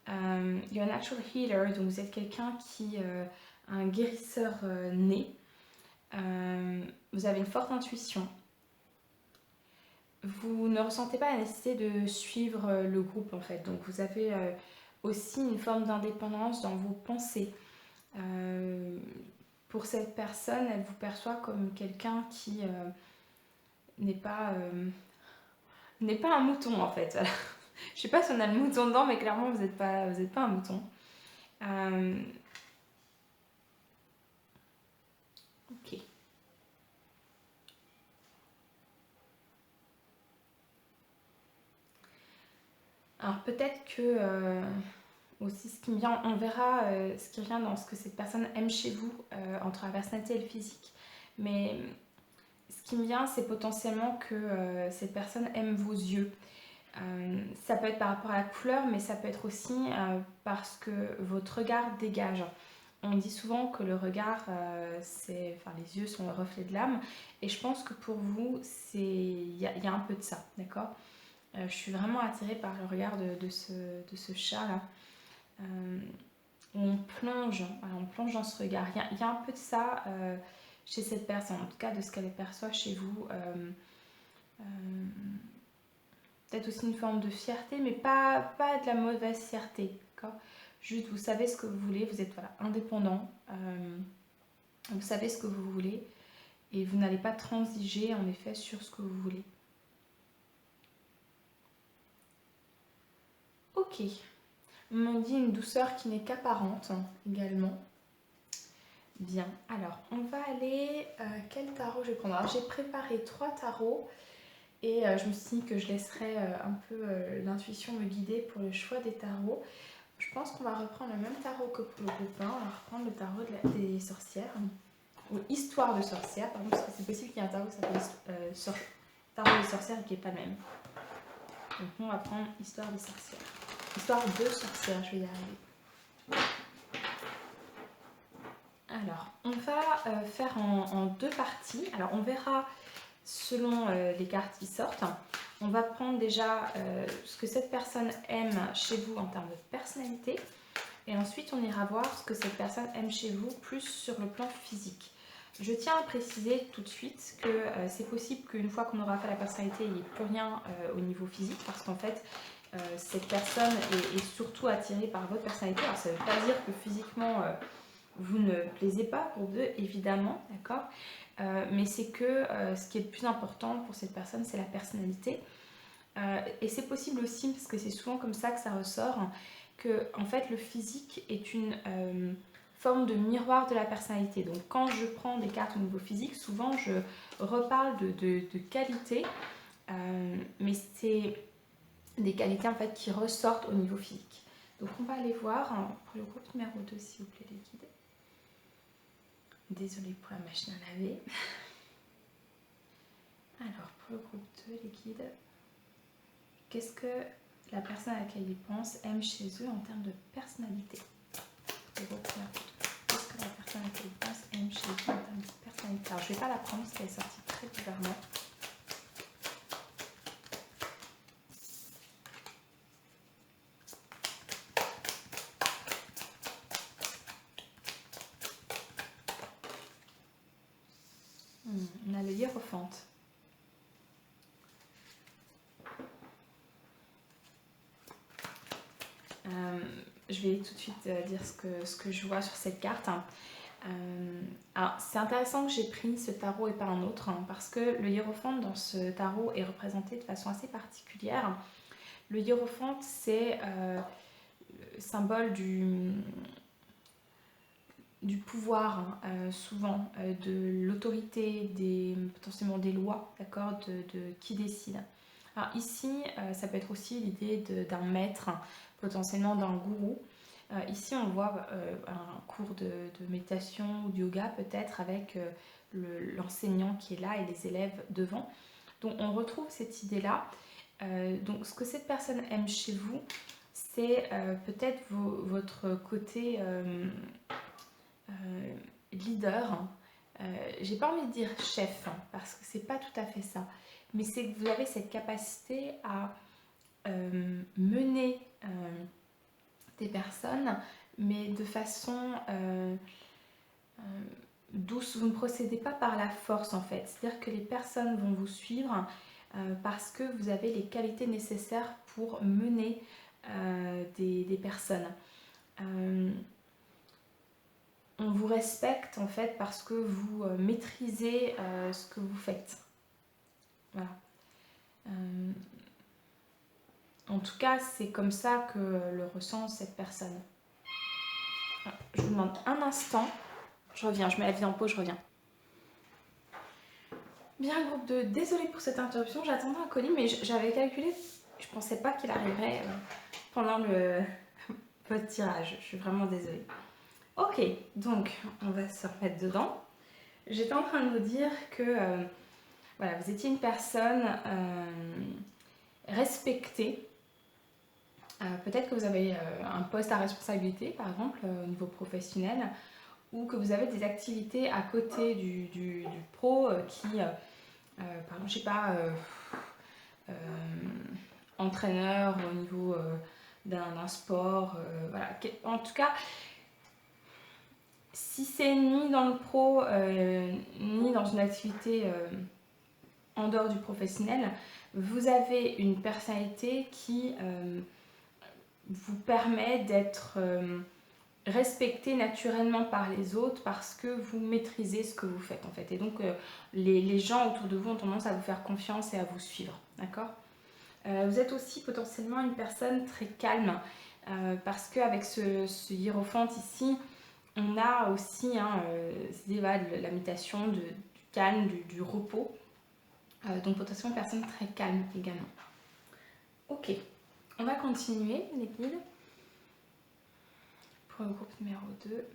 S1: You're a natural healer, donc vous êtes quelqu'un qui a un guérisseur né. Vous avez une forte intuition. Vous ne ressentez pas la nécessité de suivre le groupe en fait. Donc vous avez aussi une forme d'indépendance dans vos pensées. pour cette personne, elle vous perçoit comme quelqu'un qui n'est pas un mouton en fait. Voilà. Je sais pas si on a le mouton dedans, mais clairement vous n'êtes pas un mouton. Ok. Alors peut-être que aussi ce qui me vient, on verra ce qui vient dans ce que cette personne aime chez vous entre la personnalité et le physique. Mais ce qui me vient, c'est potentiellement que cette personne aime vos yeux. Ça peut être par rapport à la couleur, mais ça peut être aussi parce que votre regard dégage. On dit souvent que le regard, les yeux sont le reflet de l'âme, et je pense que pour vous, il y a un peu de ça, d'accord. Je suis vraiment attirée par le regard de ce chat-là. On plonge dans ce regard. Il y a un peu de ça chez cette personne, en tout cas de ce qu'elle perçoit chez vous. Peut-être aussi une forme de fierté, mais pas de la mauvaise fierté, d'accord. Juste, vous savez ce que vous voulez, vous êtes indépendant, vous savez ce que vous voulez, et vous n'allez pas transiger en effet sur ce que vous voulez. Ok, on me dit une douceur qui n'est qu'apparente également. Bien, alors on va aller... quel tarot je vais prendre? Alors j'ai préparé 3 tarots. Et je me suis dit que je laisserais un peu l'intuition me guider pour le choix des tarots. Je pense qu'on va reprendre le même tarot que pour le groupe 1. On va reprendre le tarot des sorcières. Ou histoire de sorcières, pardon, parce que c'est possible qu'il y ait un tarot qui s'appelle tarot des sorcières et qui n'est pas le même. Donc on va prendre histoire des sorcières. Histoire de sorcières, je vais y arriver. Alors, on va faire en 2 parties. Alors, on verra selon les cartes qui sortent. On va prendre déjà ce que cette personne aime chez vous en termes de personnalité. Et ensuite, on ira voir ce que cette personne aime chez vous plus sur le plan physique. Je tiens à préciser tout de suite que c'est possible qu'une fois qu'on aura fait la personnalité, il n'y ait plus rien au niveau physique. Parce qu'en fait, cette personne est surtout attirée par votre personnalité. Alors, ça ne veut pas dire que physiquement... vous ne plaisez pas pour deux, évidemment, d'accord, mais c'est que ce qui est le plus important pour cette personne, c'est la personnalité. Et c'est possible aussi, parce que c'est souvent comme ça que ça ressort, que en fait le physique est une forme de miroir de la personnalité. Donc quand je prends des cartes au niveau physique, souvent je reparle de qualités, mais c'est des qualités en fait qui ressortent au niveau physique. Donc on va aller voir pour le groupe numéro 2, s'il vous plaît, les guides. Désolée pour la machine à laver. Alors, pour le groupe 2, les guides, qu'est-ce que la personne à laquelle ils pensent aime chez eux en termes de personnalité? Qu'est-ce que la personne à laquelle ils pensent aime chez eux en termes de personnalité? Alors, je ne vais pas la prendre parce qu'elle est sortie très bizarrement. On a le hiérophante. Je vais tout de suite dire ce que je vois sur cette carte. Alors, c'est intéressant que j'ai pris ce tarot et pas un autre, parce que le hiérophante dans ce tarot est représenté de façon assez particulière. Le hiérophante, c'est le symbole du pouvoir, souvent, de l'autorité, potentiellement des lois, d'accord, de qui décide. Alors ici, ça peut être aussi l'idée d'un maître, potentiellement d'un gourou. Ici, on voit un cours de méditation ou de yoga, peut-être, avec l'enseignant qui est là et les élèves devant. Donc, on retrouve cette idée-là. Donc, ce que cette personne aime chez vous, c'est peut-être votre côté leader. J'ai pas envie de dire chef, parce que c'est pas tout à fait ça. Mais c'est que vous avez cette capacité à mener des personnes, mais de façon douce. Vous ne procédez pas par la force en fait. C'est-à-dire que les personnes vont vous suivre parce que vous avez les qualités nécessaires pour mener des personnes. on vous respecte en fait parce que vous maîtrisez ce que vous faites. Voilà. En tout cas, c'est comme ça que le ressent cette personne. Je vous demande un instant. Je reviens, je mets la vidéo en pause, je reviens. Bien, groupe 2, désolée pour cette interruption. J'attendais un colis, mais j'avais calculé. Je pensais pas qu'il arriverait pendant votre tirage. Je suis vraiment désolée. Ok, donc on va se remettre dedans. J'étais en train de vous dire que voilà, vous étiez une personne respectée. Peut-être que vous avez un poste à responsabilité, par exemple, au niveau professionnel, ou que vous avez des activités à côté du pro qui, par exemple, je sais pas, entraîneur au niveau d'un sport, voilà. En tout cas, si c'est ni dans le pro, ni dans une activité en dehors du professionnel, vous avez une personnalité qui vous permet d'être respecté naturellement par les autres parce que vous maîtrisez ce que vous faites en fait. Et donc les gens autour de vous ont tendance à vous faire confiance et à vous suivre, d'accord ? Vous êtes aussi potentiellement une personne très calme parce qu'avec ce hiérophante ici, on a aussi la méditation du calme, du repos. Donc potentiellement une personne très calme également. Ok, on va continuer les guides pour le groupe numéro 2.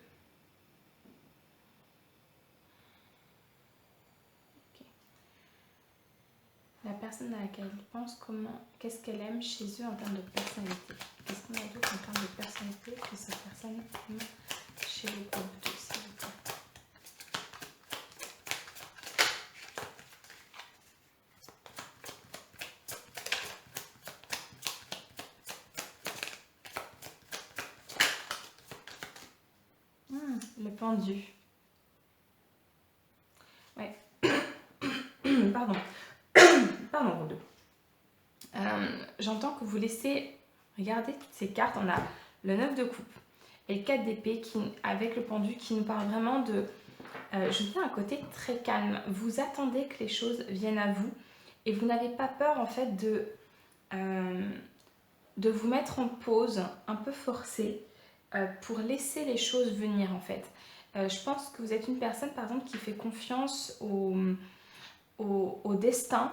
S1: Okay. La personne à laquelle il pense, qu'est-ce qu'elle aime chez eux en termes de personnalité. Qu'est-ce qu'on a d'autre en termes de personnalité que cette personne aime chez le groupe 2, s'il vous plaît. Le pendu. Ouais. Pardon. Pardon, groupe 2. J'entends que vous laissez regarder toutes ces cartes. On a le 9 de coupe et le 4 d'épée avec le pendu qui nous parle vraiment de... je dis un côté très calme. Vous attendez que les choses viennent à vous et vous n'avez pas peur en fait de vous mettre en pause un peu forcée pour laisser les choses venir en fait. Je pense que vous êtes une personne par exemple qui fait confiance au destin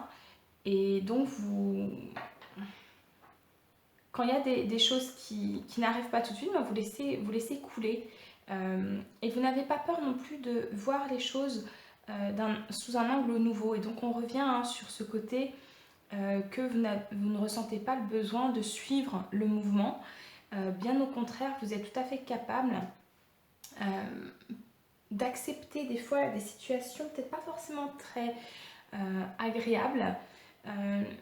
S1: et donc quand il y a des choses qui n'arrivent pas tout de suite, vous laissez couler et vous n'avez pas peur non plus de voir les choses sous un angle nouveau. Et donc on revient sur ce côté que vous ne ressentez pas le besoin de suivre le mouvement. Bien au contraire, vous êtes tout à fait capable d'accepter des fois des situations peut-être pas forcément très agréables,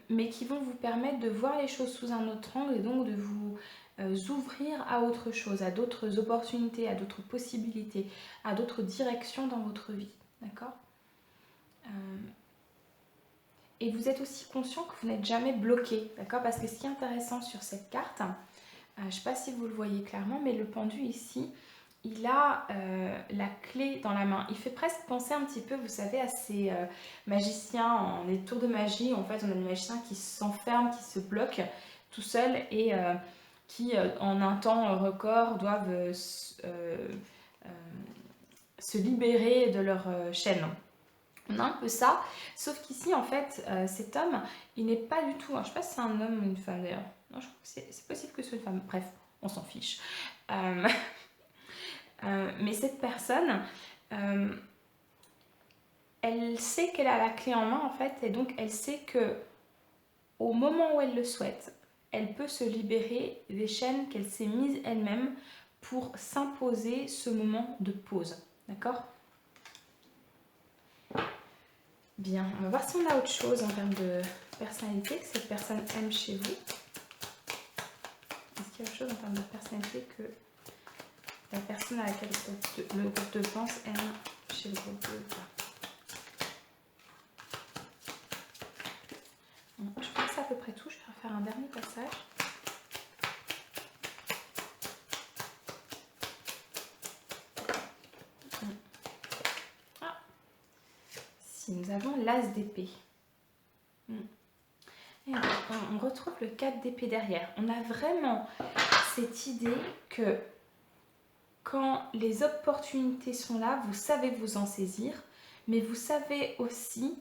S1: mais qui vont vous permettre de voir les choses sous un autre angle et donc de vous ouvrir à autre chose, à d'autres opportunités, à d'autres possibilités, à d'autres directions dans votre vie, d'accord ? Et vous êtes aussi conscient que vous n'êtes jamais bloqué, d'accord ? Parce que ce qui est intéressant sur cette carte, je ne sais pas si vous le voyez clairement, mais le pendu ici, il a la clé dans la main. Il fait presque penser un petit peu, vous savez, à ces magiciens en des tours de magie. En fait, on a des magiciens qui s'enferment, qui se bloquent tout seuls et qui, en un temps record, doivent se libérer de leur chaîne. On a un peu ça, sauf qu'ici, en fait, cet homme, il n'est pas du tout... Alors, je ne sais pas si c'est un homme ou une femme, d'ailleurs. Non, je crois que c'est possible que ce soit une femme. Bref, on s'en fiche. Mais cette personne, elle sait qu'elle a la clé en main, en fait, et donc elle sait que au moment où elle le souhaite, elle peut se libérer des chaînes qu'elle s'est mises elle-même pour s'imposer ce moment de pause. D'accord ? Bien, on va voir si on a autre chose en termes de personnalité que cette personne aime chez vous. Est-ce qu'il y a autre chose en termes de personnalité que la personne à laquelle le groupe de pense aime chez le groupe de... Je pense que c'est à peu près tout. Je vais refaire un dernier passage. ici, nous avons l'as d'épée. Et on retrouve le 4 d'épée derrière. On a vraiment cette idée que quand les opportunités sont là, vous savez vous en saisir, mais vous savez aussi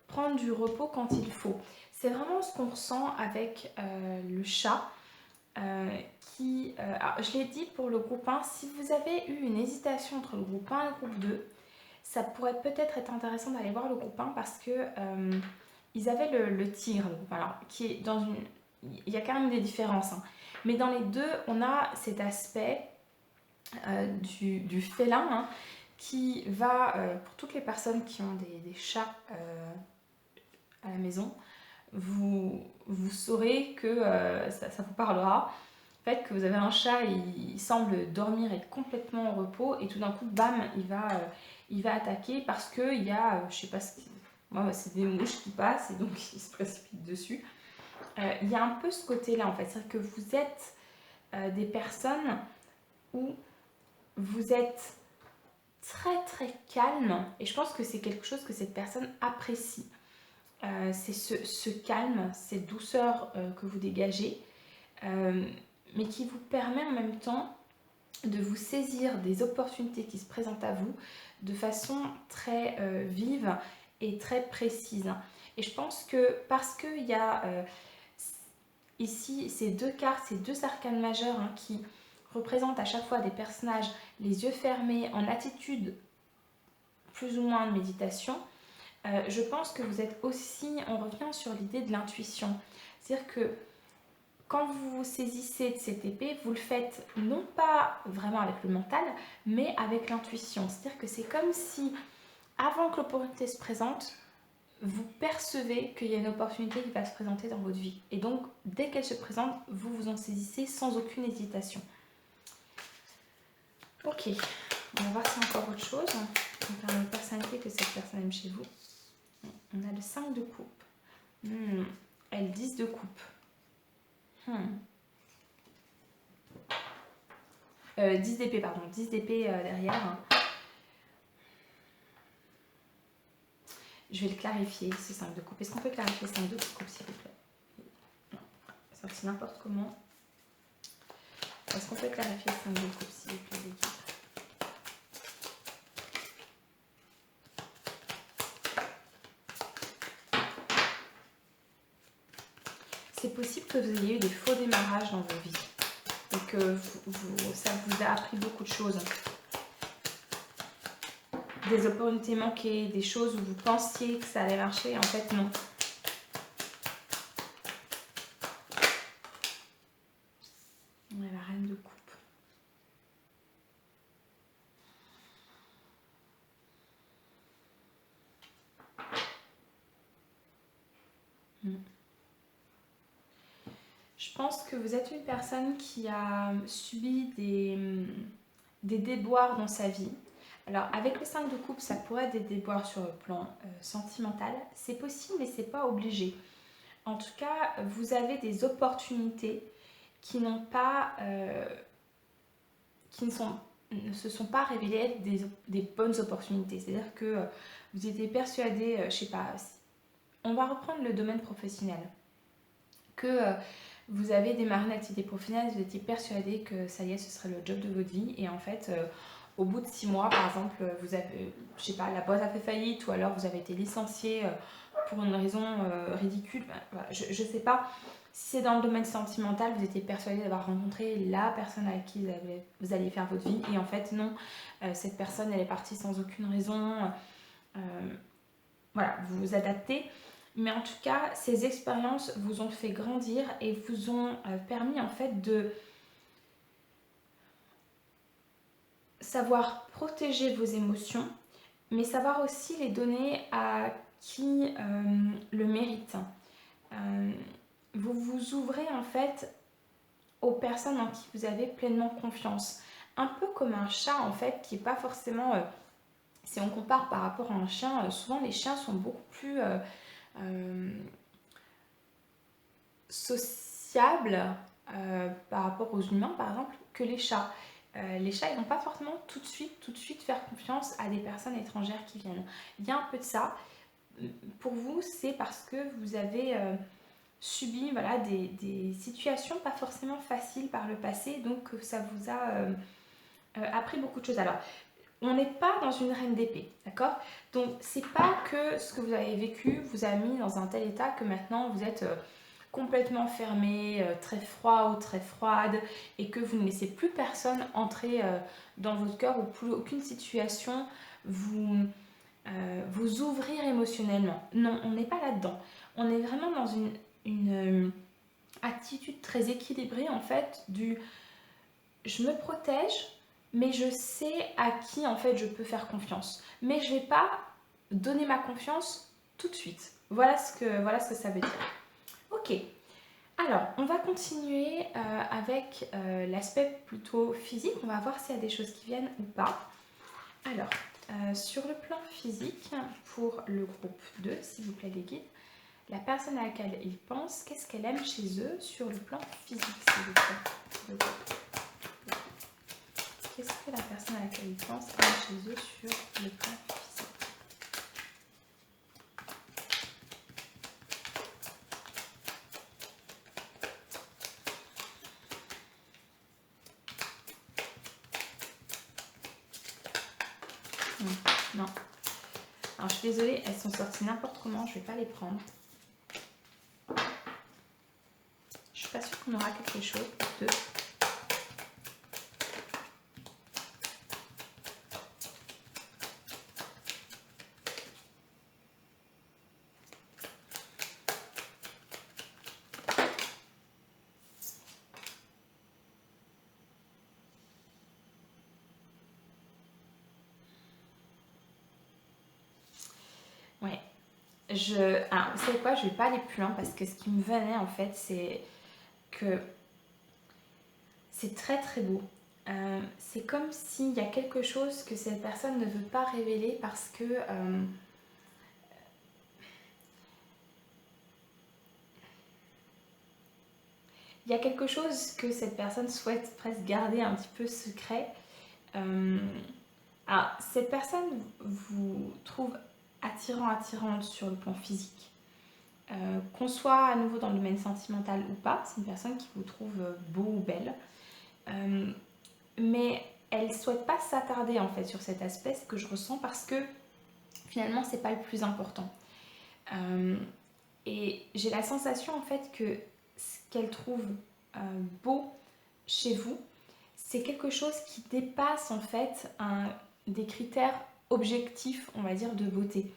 S1: prendre du repos quand il faut. C'est vraiment ce qu'on ressent avec le chat. Alors, je l'ai dit pour le groupe 1, si vous avez eu une hésitation entre le groupe 1 et le groupe 2, ça pourrait peut-être être intéressant d'aller voir le groupe 1 parce que ils avaient le tigre, le groupe 1, alors, qui est dans une... Il y a quand même des différences, hein. Mais dans les deux, on a cet aspect du félin, hein, qui va, pour toutes les personnes qui ont des chats à la maison, vous saurez que ça vous parlera. En fait, que vous avez un chat, il semble dormir, être complètement au repos, et tout d'un coup, bam, il va attaquer parce qu'il y a, je sais pas ce qui... Moi, c'est des mouches qui passent et donc il se précipite dessus. Il y a un peu ce côté-là, en fait. C'est-à-dire que vous êtes des personnes où vous êtes très très calme, et je pense que c'est quelque chose que cette personne apprécie. C'est ce calme, cette douceur que vous dégagez, mais qui vous permet en même temps de vous saisir des opportunités qui se présentent à vous de façon très vive et très précise. Et je pense que parce qu'il y a ici ces deux cartes, ces deux arcanes majeures, hein, qui représentent à chaque fois des personnages les yeux fermés en attitude plus ou moins de méditation, je pense que vous êtes aussi, on revient sur l'idée de l'intuition. C'est-à-dire que quand vous vous saisissez de cette épée, vous le faites non pas vraiment avec le mental, mais avec l'intuition. C'est-à-dire que c'est comme si, avant que l'opportunité se présente, vous percevez qu'il y a une opportunité qui va se présenter dans votre vie. Et donc, dès qu'elle se présente, vous vous en saisissez sans aucune hésitation. Ok, on va voir si encore autre chose. Donc, une personnalité que cette personne aime chez vous. On a le 5 de coupe. Et le 10 de coupe. 10 d'épée, pardon. 10 d'épée derrière. Je vais le clarifier, ce 5 de coupe. Est-ce qu'on peut clarifier le 5 de coupe, s'il vous plaît? Non. C'est n'importe comment. Est-ce qu'on peut clarifier le 5 de coupe, s'il vous plaît, l'équipe? C'est possible que vous ayez eu des faux démarrages dans vos vies et que ça vous a appris beaucoup de choses. Des opportunités manquées, des choses où vous pensiez que ça allait marcher, en fait non. On a la reine de coupe. Je pense que vous êtes une personne qui a subi des déboires dans sa vie. Alors, avec le 5 de coupe, ça pourrait être des déboires sur le plan sentimental. C'est possible, mais c'est pas obligé. En tout cas, vous avez des opportunités qui n'ont pas... ne se sont pas révélées des bonnes opportunités. C'est-à-dire que vous étiez persuadé, je sais pas, on va reprendre le domaine professionnel, que vous avez démarré une activité professionnelle, vous étiez persuadé que ça y est, ce serait le job de votre vie, et en fait, au bout de 6 mois, par exemple, vous avez, je sais pas, la boîte a fait faillite, ou alors vous avez été licencié pour une raison ridicule. Voilà, je sais pas. Si c'est dans le domaine sentimental, vous étiez persuadé d'avoir rencontré la personne avec qui vous alliez faire votre vie, et en fait non, cette personne elle est partie sans aucune raison. Voilà, vous vous adaptez, mais en tout cas ces expériences vous ont fait grandir et vous ont permis en fait de savoir protéger vos émotions, mais savoir aussi les donner à qui le mérite. Vous vous ouvrez en fait aux personnes en qui vous avez pleinement confiance. Un peu comme un chat en fait, qui n'est pas forcément... si on compare par rapport à un chien, souvent les chiens sont beaucoup plus sociables par rapport aux humains par exemple que les chats. les chats, ils vont pas forcément tout de suite faire confiance à des personnes étrangères qui viennent. Il y a un peu de ça. Pour vous, c'est parce que vous avez subi voilà, des situations pas forcément faciles par le passé, donc ça vous a appris beaucoup de choses. Alors, on n'est pas dans une reine d'épée, d'accord? Donc, c'est pas que ce que vous avez vécu vous a mis dans un tel état que maintenant vous êtes complètement fermé, très froid ou très froide, et que vous ne laissez plus personne entrer dans votre cœur, ou plus aucune situation vous ouvrir émotionnellement. Non, on n'est pas là-dedans. On est vraiment dans une attitude très équilibrée en fait du je me protège, mais je sais à qui en fait je peux faire confiance. Mais je vais pas donner ma confiance tout de suite. Voilà ce que ça veut dire. Ok. Alors, on va continuer avec l'aspect plutôt physique. On va voir s'il y a des choses qui viennent ou pas. Alors, sur le plan physique, pour le groupe 2, s'il vous plaît les guides, la personne à laquelle ils pensent, qu'est-ce qu'elle aime chez eux sur le plan physique, s'il vous plaît. Qu'est-ce que la personne à laquelle ils pensent aime chez eux sur le plan physique? Non. Alors je suis désolée, elles sont sorties n'importe comment, je vais pas les prendre. Je suis pas sûre qu'on aura quelque chose de... Ouais. Alors, vous savez quoi, je vais pas aller plus loin parce que ce qui me venait en fait, c'est que c'est très très beau. C'est comme s'il y a quelque chose que cette personne ne veut pas révéler parce que il y a quelque chose que cette personne souhaite presque garder un petit peu secret. Alors, cette personne vous trouve attirante sur le plan physique. Qu'on soit à nouveau dans le domaine sentimental ou pas, c'est une personne qui vous trouve beau ou belle. Mais elle ne souhaite pas s'attarder en fait sur cet aspect, ce que je ressens, parce que finalement c'est pas le plus important. Et j'ai la sensation en fait que ce qu'elle trouve beau chez vous, c'est quelque chose qui dépasse en fait des critères objectifs, on va dire, de beauté.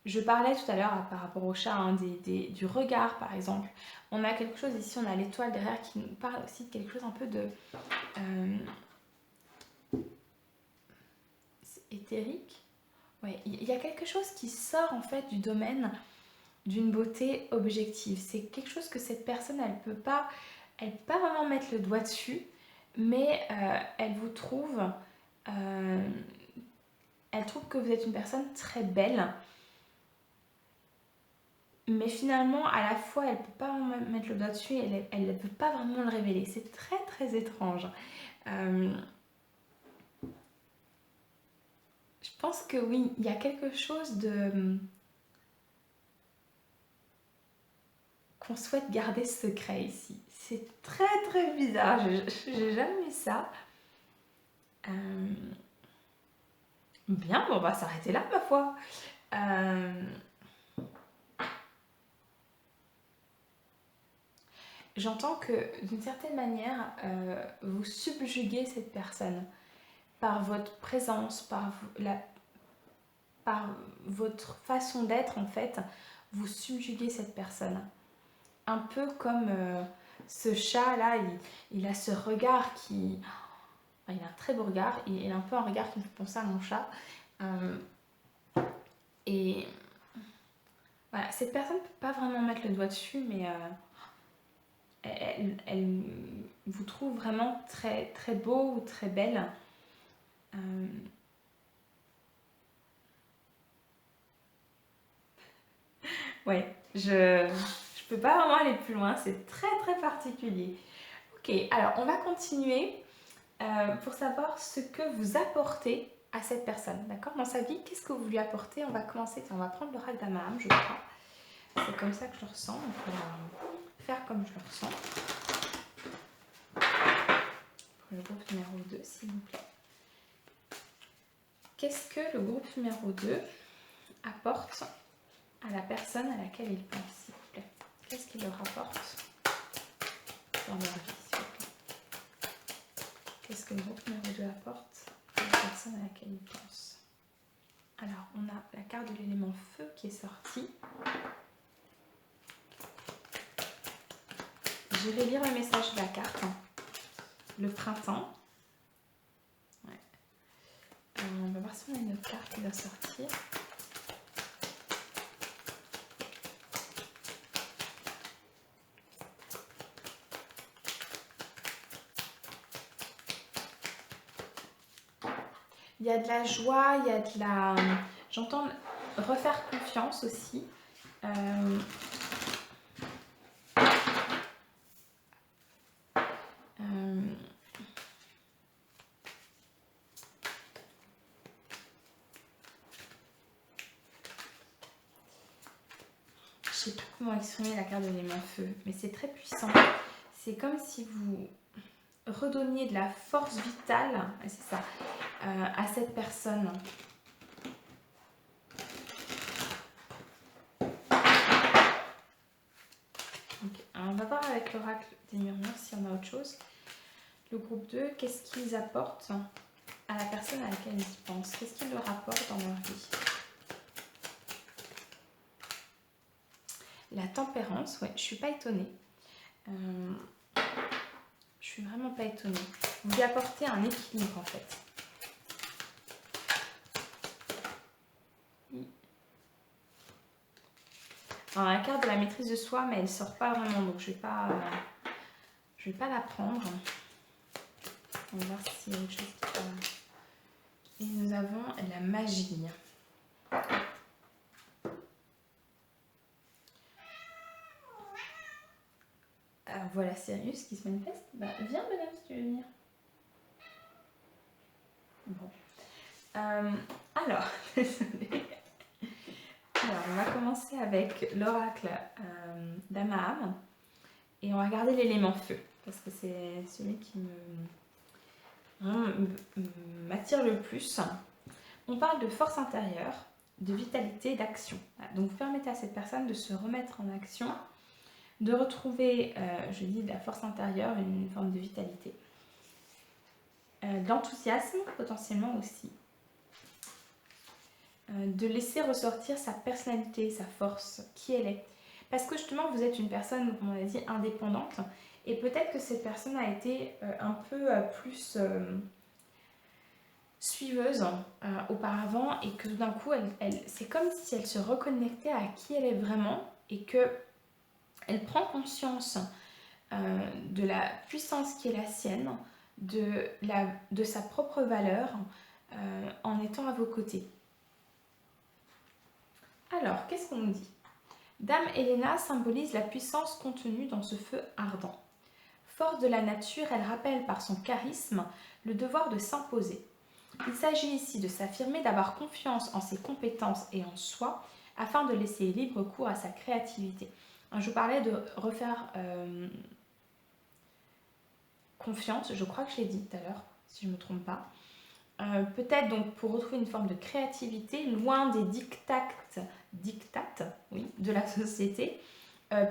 S1: Je parlais tout à l'heure par rapport au chat, hein, du regard par exemple. On a quelque chose ici, on a l'étoile derrière qui nous parle aussi de quelque chose un peu de éthérique. Ouais, il y a quelque chose qui sort en fait du domaine d'une beauté objective. C'est quelque chose que cette personne, elle peut pas vraiment mettre le doigt dessus, mais elle vous trouve, elle trouve que vous êtes une personne très belle. Mais finalement, à la fois, elle ne peut pas mettre le doigt dessus et elle ne peut pas vraiment le révéler. C'est très très étrange. Je pense que oui, il y a quelque chose de... qu'on souhaite garder secret ici. C'est très très bizarre, j'ai jamais vu ça. Bien, bon, on va s'arrêter là, ma foi. J'entends que d'une certaine manière, vous subjuguez cette personne par votre présence, par votre façon d'être en fait, vous subjuguez cette personne. Un peu comme ce chat là, il a ce regard qui... il a un très beau regard, il a un peu un regard qui me fait penser à mon chat. Et voilà, cette personne ne peut pas vraiment mettre le doigt dessus, mais elle vous trouve vraiment très, très beau ou très belle. Ouais, je peux pas vraiment aller plus loin, c'est très très particulier. Ok, alors on va continuer. pour savoir ce que vous apportez à cette personne, d'accord? Dans sa vie, qu'est-ce que vous lui apportez? On va commencer, on va prendre l'oracle d'Amaham, je crois. C'est comme ça que je le ressens, donc on va faire comme je le ressens. Pour le groupe numéro 2, s'il vous plaît. Qu'est-ce que le groupe numéro 2 apporte à la personne à laquelle il pense, s'il vous plaît? Qu'est-ce qu'il leur apporte dans leur vie, s'il vous plaît? Qu'est-ce que le groupe numéro 2 apporte à la personne à laquelle il pense? Alors, on a la carte de l'élément feu qui est sortie. Je vais lire le message de la carte. Le printemps. Ouais. On va voir si on a une autre carte qui va sortir. Il y a de la joie, il y a de la... J'entends refaire confiance aussi. Je sais pas comment exprimer la carte de l'élément feu, mais c'est très puissant. C'est comme si vous redonniez de la force vitale, c'est ça, à cette personne. Okay. Alors on va voir avec l'oracle des murmures si on a autre chose. Le groupe 2, qu'est-ce qu'ils apportent à la personne à laquelle ils pensent? Qu'est-ce qu'ils leur apportent dans leur vie? La tempérance, ouais, je suis pas étonnée. Je suis vraiment pas étonnée. Vous lui apportez un équilibre en fait. Alors, la carte de la maîtrise de soi, mais elle sort pas vraiment, donc je vais pas la prendre. On va voir s'il y a autre chose qui va. Et nous avons la magie. Alors voilà Sirius qui se manifeste. Bah, viens madame si tu veux venir. Bon. Alors, désolée. Alors, on va commencer avec l'oracle d'Amaham. Et on va regarder l'élément feu. Parce que c'est celui qui m'attire le plus. On parle de force intérieure, de vitalité, d'action. Donc vous permettez à cette personne de se remettre en action, de retrouver, je dis, de la force intérieure, une forme de vitalité. De l'enthousiasme potentiellement aussi. De laisser ressortir sa personnalité, sa force, qui elle est. Parce que justement vous êtes une personne, comme on a dit, indépendante. Et peut-être que cette personne a été un peu plus suiveuse auparavant et que tout d'un coup, c'est comme si elle se reconnectait à qui elle est vraiment et qu'elle prend conscience de la puissance qui est la sienne, de sa propre valeur en étant à vos côtés. Alors, qu'est-ce qu'on nous dit? Dame Helena symbolise la puissance contenue dans ce feu ardent. Force de la nature, elle rappelle par son charisme le devoir de s'imposer. Il s'agit ici de s'affirmer, d'avoir confiance en ses compétences et en soi afin de laisser libre cours à sa créativité. Je vous parlais de refaire confiance, je crois que je l'ai dit tout à l'heure, si je ne me trompe pas. Peut-être donc pour retrouver une forme de créativité, loin des dictates oui, de la société,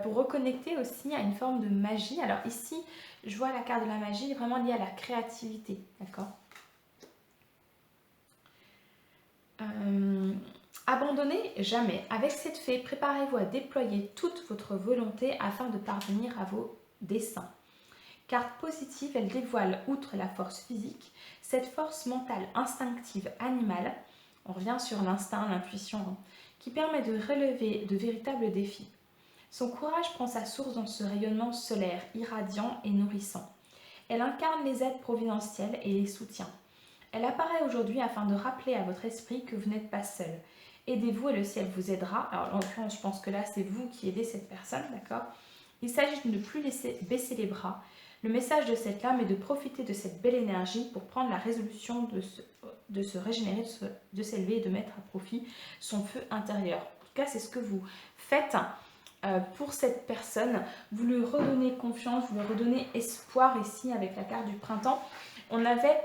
S1: pour reconnecter aussi à une forme de magie. Alors ici, je vois la carte de la magie vraiment liée à la créativité, d'accord? Abandonnez jamais. Avec cette fée, préparez-vous à déployer toute votre volonté afin de parvenir à vos desseins. Carte positive, elle dévoile, outre la force physique, cette force mentale instinctive animale, on revient sur l'instinct, l'intuition, qui permet de relever de véritables défis. Son courage prend sa source dans ce rayonnement solaire, irradiant et nourrissant. Elle incarne les aides providentielles et les soutiens. Elle apparaît aujourd'hui afin de rappeler à votre esprit que vous n'êtes pas seul. Aidez-vous et le ciel vous aidera. Alors en l'occurrence, je pense que là, c'est vous qui aidez cette personne, d'accord? Il s'agit de ne plus laisser baisser les bras. Le message de cette lame est de profiter de cette belle énergie pour prendre la résolution de se régénérer, de s'élever et de mettre à profit son feu intérieur. En tout cas, c'est ce que vous faites pour cette personne. Vous lui redonnez confiance, vous lui redonnez espoir ici avec la carte du printemps. On avait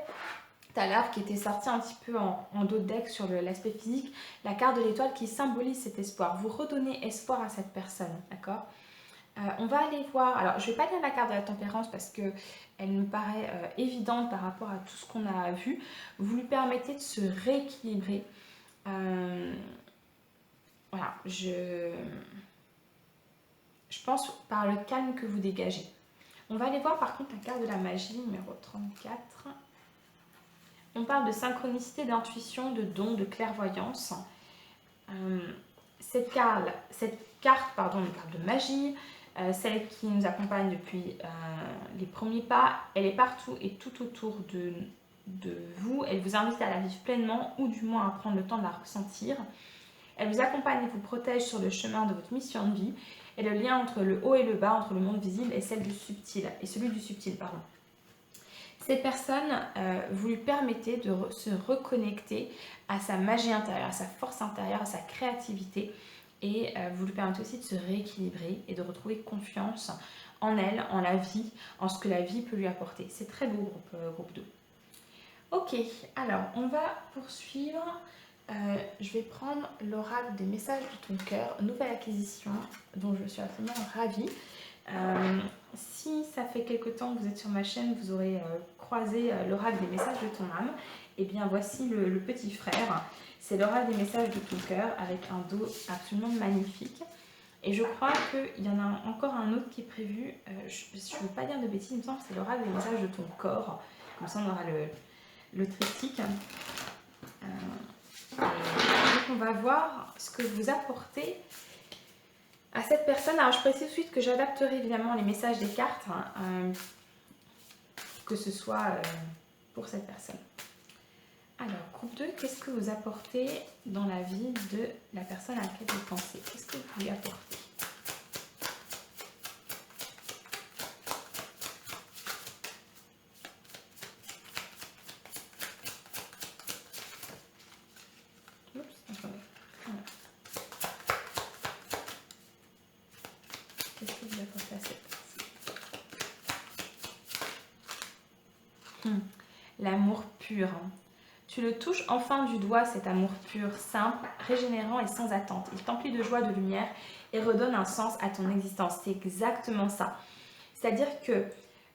S1: tout à l'heure qui était sorti un petit peu en dos de deck sur l'aspect physique, la carte de l'étoile qui symbolise cet espoir. Vous redonnez espoir à cette personne, d'accord? On va aller voir, alors je ne vais pas lire la carte de la tempérance parce qu'elle me paraît évidente par rapport à tout ce qu'on a vu. Vous lui permettez de se rééquilibrer. Voilà, je pense par le calme que vous dégagez. On va aller voir par contre la carte de la magie, numéro 34. On parle de synchronicité, d'intuition, de don, de clairvoyance. Cette carte, une carte de magie, celle qui nous accompagne depuis les premiers pas, elle est partout et tout autour de vous. Elle vous invite à la vivre pleinement ou du moins à prendre le temps de la ressentir. Elle vous accompagne et vous protège sur le chemin de votre mission de vie et le lien entre le haut et le bas, entre le monde visible et celui du subtil. Ces personnes, vous lui permettez de se reconnecter à sa magie intérieure, à sa force intérieure, à sa créativité. Et vous lui permettez aussi de se rééquilibrer et de retrouver confiance en elle, en la vie, en ce que la vie peut lui apporter. C'est très beau, groupe 2. Ok, alors on va poursuivre. Je vais prendre l'oracle des messages de ton cœur, nouvelle acquisition dont je suis absolument ravie. Si ça fait quelque temps que vous êtes sur ma chaîne, vous aurez croisé l'oracle des messages de ton âme. Et bien voici le petit frère. C'est l'oracle des messages de ton cœur avec un dos absolument magnifique. Et je crois qu'il y en a encore un autre qui est prévu. Je ne veux pas dire de bêtises, il me semble que c'est l'oracle des messages de ton corps. Comme ça on aura le triptyque. Donc on va voir ce que vous apportez à cette personne. Alors je précise tout de suite que j'adapterai évidemment les messages des cartes, que ce soit pour cette personne. Alors, groupe 2, qu'est-ce que vous apportez dans la vie de la personne à laquelle vous pensez? Qu'est-ce que vous lui apportez? Oups, attendez. Voilà. Qu'est-ce que vous apportez à cette personne? L'amour pur. Tu le touches enfin du doigt, cet amour pur, simple, régénérant et sans attente. Il t'emplit de joie, de lumière et redonne un sens à ton existence. C'est exactement ça. C'est-à-dire que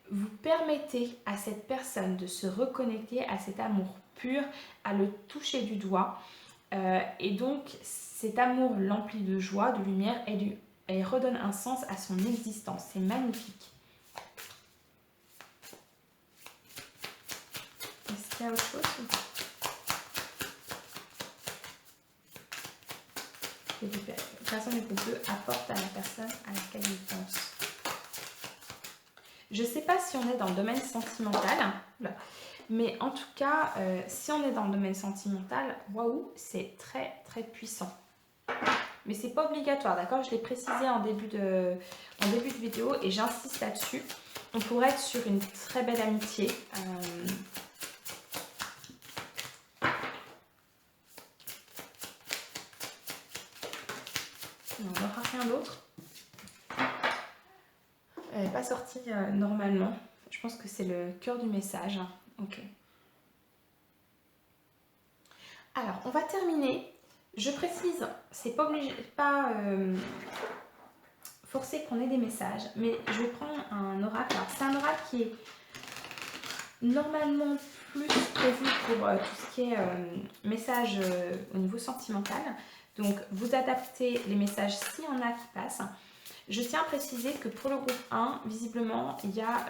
S1: vous permettez à cette personne de se reconnecter à cet amour pur, à le toucher du doigt. Et donc, cet amour l'emplit de joie, de lumière et redonne un sens à son existence. C'est magnifique. Est-ce qu'il y a autre chose ? Que la personne du groupe 2 apporte à la personne à laquelle il pense. Je ne sais pas si on est dans le domaine sentimental, mais en tout cas, si on est dans le domaine sentimental, waouh, c'est très très puissant. Mais c'est pas obligatoire, d'accord? Je l'ai précisé en début de vidéo et j'insiste là-dessus. On pourrait être sur une très belle amitié. On n'aura rien d'autre. Elle n'est pas sortie normalement. Je pense que c'est le cœur du message. Ok. Alors, on va terminer. Je précise, c'est pas obligé, pas forcé qu'on ait des messages, mais je vais prendre un oracle. Alors, c'est un oracle qui est normalement plus prévu pour tout ce qui est message au niveau sentimental. Donc, vous adaptez les messages s'il y en a qui passent. Je tiens à préciser que pour le groupe 1, visiblement, il y a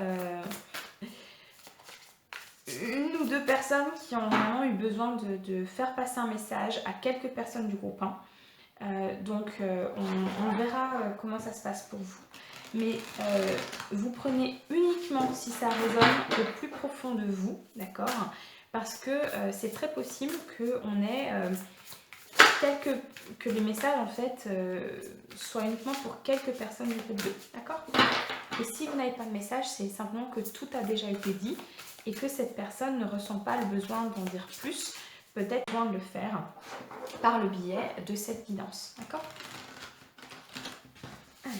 S1: une ou deux personnes qui ont vraiment eu besoin de faire passer un message à quelques personnes du groupe 1. Donc, on verra comment ça se passe pour vous. Mais vous prenez uniquement si ça résonne le plus profond de vous, d'accord? Parce que c'est très possible qu'on ait que les messages en fait soient uniquement pour quelques personnes du groupe 2, d'accord? Et si vous n'avez pas de message, c'est simplement que tout a déjà été dit et que cette personne ne ressent pas le besoin d'en dire plus, peut-être besoin de le faire par le biais de cette guidance, d'accord? Alors,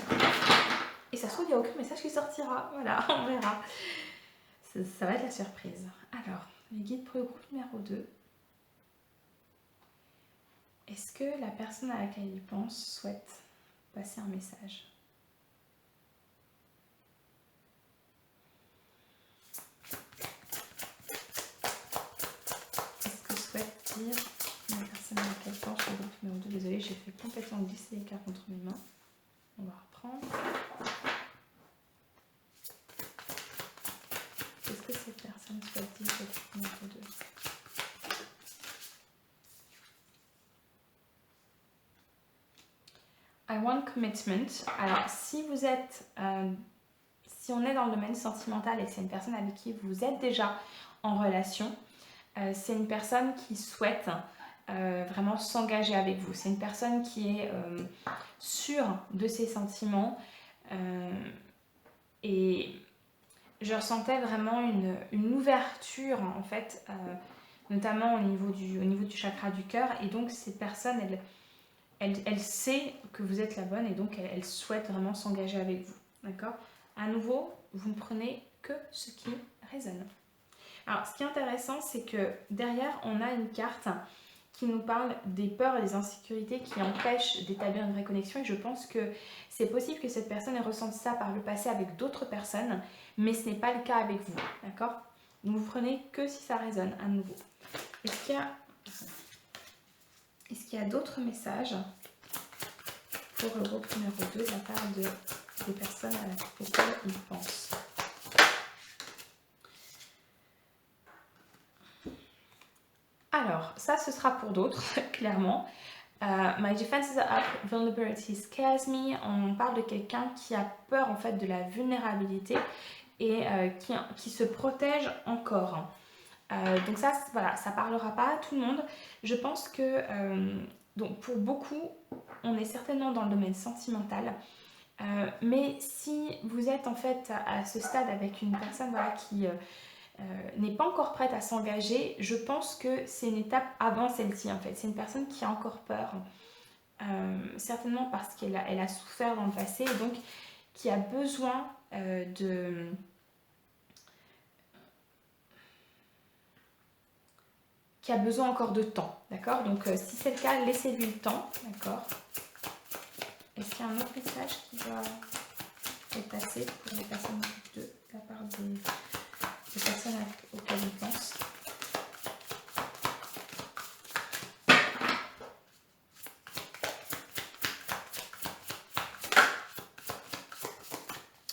S1: et ça se trouve, il n'y a aucun message qui sortira, voilà, on verra. Ça va être la surprise. Alors, les guides pour le groupe numéro 2. Est-ce que la personne à laquelle il pense souhaite passer un message? Est-ce que souhaite dire la personne à laquelle pense le groupe numéro 2? Désolée, j'ai fait complètement glisser les cartes entre mes mains. On va reprendre. Qu'est-ce que cette personne souhaite dire au groupe numéro 2? I want commitment. Alors, si vous êtes, si on est dans le domaine sentimental et que c'est une personne avec qui vous êtes déjà en relation, c'est une personne qui souhaite vraiment s'engager avec vous. C'est une personne qui est sûre de ses sentiments et je ressentais vraiment une ouverture en fait, notamment au niveau du chakra du cœur. Et donc cette personne, elle sait que vous êtes la bonne et donc elle souhaite vraiment s'engager avec vous. D'accord? À nouveau, vous ne prenez que ce qui résonne. Alors, ce qui est intéressant, c'est que derrière, on a une carte qui nous parle des peurs et des insécurités qui empêchent d'établir une vraie connexion. Et je pense que c'est possible que cette personne ait ressenti ça par le passé avec d'autres personnes, mais ce n'est pas le cas avec vous. D'accord? Donc, vous prenez que si ça résonne à nouveau. Est-ce qu'il y a d'autres messages pour le groupe numéro 2 de la part des personnes auxquelles ils pensent? Alors, ça, ce sera pour d'autres, clairement. My defenses are up, vulnerability scares me. On parle de quelqu'un qui a peur, en fait, de la vulnérabilité et qui se protège encore. Donc ça, voilà, ça parlera pas à tout le monde. Je pense que, donc pour beaucoup, on est certainement dans le domaine sentimental. Mais si vous êtes, en fait, à ce stade avec une personne, voilà, qui... n'est pas encore prête à s'engager, je pense que c'est une étape avant celle-ci en fait. C'est une personne qui a encore peur, certainement parce qu'elle a souffert dans le passé et donc qui a besoin qui a besoin encore de temps, d'accord? Donc si c'est le cas, laissez-lui le temps, d'accord? Est-ce qu'il y a un autre message qui doit être passé pour les personnes de la part des personnes auxquelles ils pensent?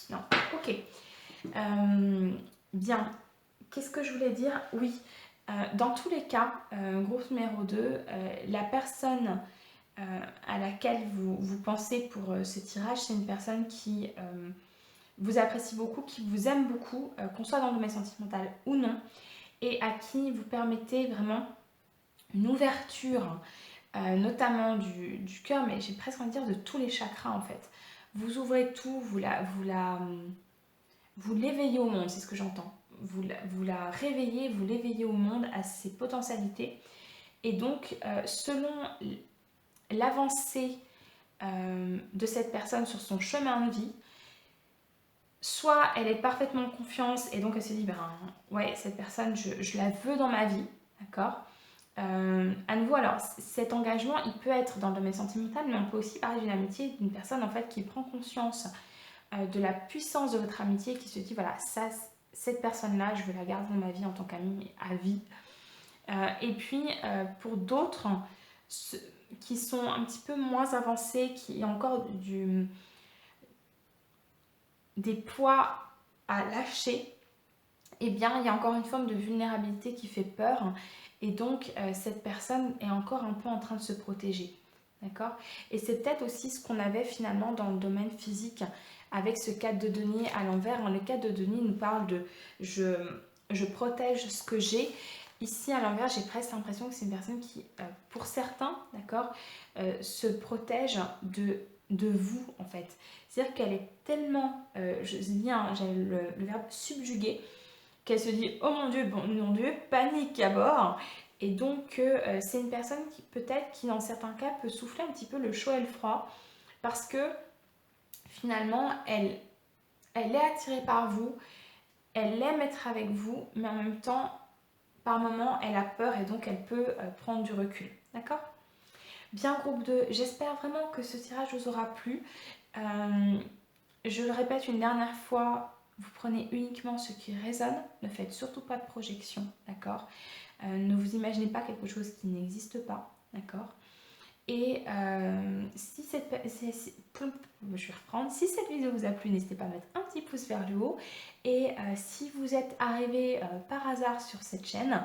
S1: Non, ok. Bien, qu'est-ce que je voulais dire? Oui, dans tous les cas, groupe numéro 2, la personne à laquelle vous pensez pour ce tirage, c'est une personne qui vous apprécie beaucoup, qui vous aime beaucoup, qu'on soit dans le domaine sentimental ou non, et à qui vous permettez vraiment une ouverture, notamment du cœur, mais j'ai presque envie de dire de tous les chakras en fait. Vous ouvrez tout, vous l'éveillez au monde, c'est ce que j'entends. Vous la réveillez, vous l'éveillez au monde, à ses potentialités. Et donc, selon l'avancée de cette personne sur son chemin de vie, soit elle est parfaitement en confiance et donc elle se dit, ben ouais, cette personne, je la veux dans ma vie, d'accord? À nouveau, alors cet engagement, il peut être dans le domaine sentimental, mais on peut aussi parler d'une amitié, d'une personne en fait qui prend conscience de la puissance de votre amitié, qui se dit, voilà, ça, cette personne-là, je veux la garder dans ma vie en tant qu'amie à vie. Et puis, pour d'autres qui sont un petit peu moins avancés, qui ont encore des poids à lâcher, eh bien, il y a encore une forme de vulnérabilité qui fait peur. Et donc, cette personne est encore un peu en train de se protéger. D'accord? Et c'est peut-être aussi ce qu'on avait finalement dans le domaine physique avec ce cadre de denier à l'envers. Le cadre de denier nous parle de je protège ce que j'ai Ici, à l'envers, j'ai presque l'impression que c'est une personne qui, pour certains, d'accord, se protège de vous, en fait. C'est-à-dire qu'elle est tellement, je dis bien, j'ai le verbe subjuguer, qu'elle se dit oh mon Dieu, bon, mon Dieu, panique à bord. Et donc, c'est une personne qui, peut-être, qui dans certains cas, peut souffler un petit peu le chaud et le froid, parce que finalement, elle est attirée par vous, elle aime être avec vous, mais en même temps, par moment, elle a peur et donc elle peut prendre du recul. D'accord? Bien, groupe 2, j'espère vraiment que ce tirage vous aura plu. Je le répète une dernière fois, vous prenez uniquement ce qui résonne, ne faites surtout pas de projection, d'accord? Ne vous imaginez pas quelque chose qui n'existe pas, d'accord? Et si cette, je vais reprendre. Si cette vidéo vous a plu, n'hésitez pas à mettre un petit pouce vers le haut. Et si vous êtes arrivé par hasard sur cette chaîne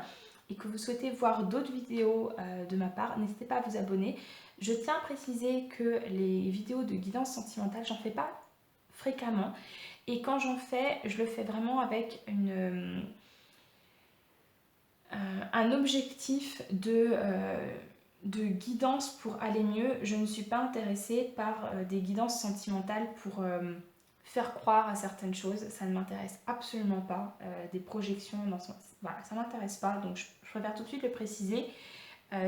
S1: et que vous souhaitez voir d'autres vidéos de ma part, n'hésitez pas à vous abonner. Je tiens à préciser que les vidéos de guidance sentimentale, j'en fais pas fréquemment. Et quand j'en fais, je le fais vraiment avec un objectif de guidance pour aller mieux. Je ne suis pas intéressée par des guidances sentimentales pour faire croire à certaines choses. Ça ne m'intéresse absolument pas. Des projections, dans son... voilà, ça ne m'intéresse pas. Donc je préfère tout de suite le préciser.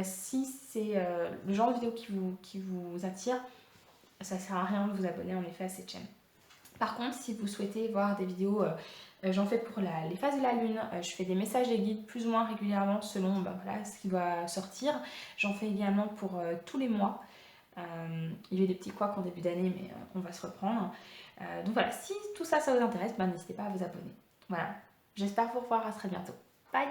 S1: Si c'est le genre de vidéo qui vous attire, ça ne sert à rien de vous abonner en effet à cette chaîne. Par contre, si vous souhaitez voir des vidéos, j'en fais pour les phases de la lune, je fais des messages et guides plus ou moins régulièrement selon voilà, ce qui va sortir. J'en fais également pour tous les mois. Il y a eu des petits couacs en début d'année, mais on va se reprendre. Donc voilà, si tout ça, ça vous intéresse, n'hésitez pas à vous abonner. Voilà, j'espère vous revoir, à très bientôt. Bye!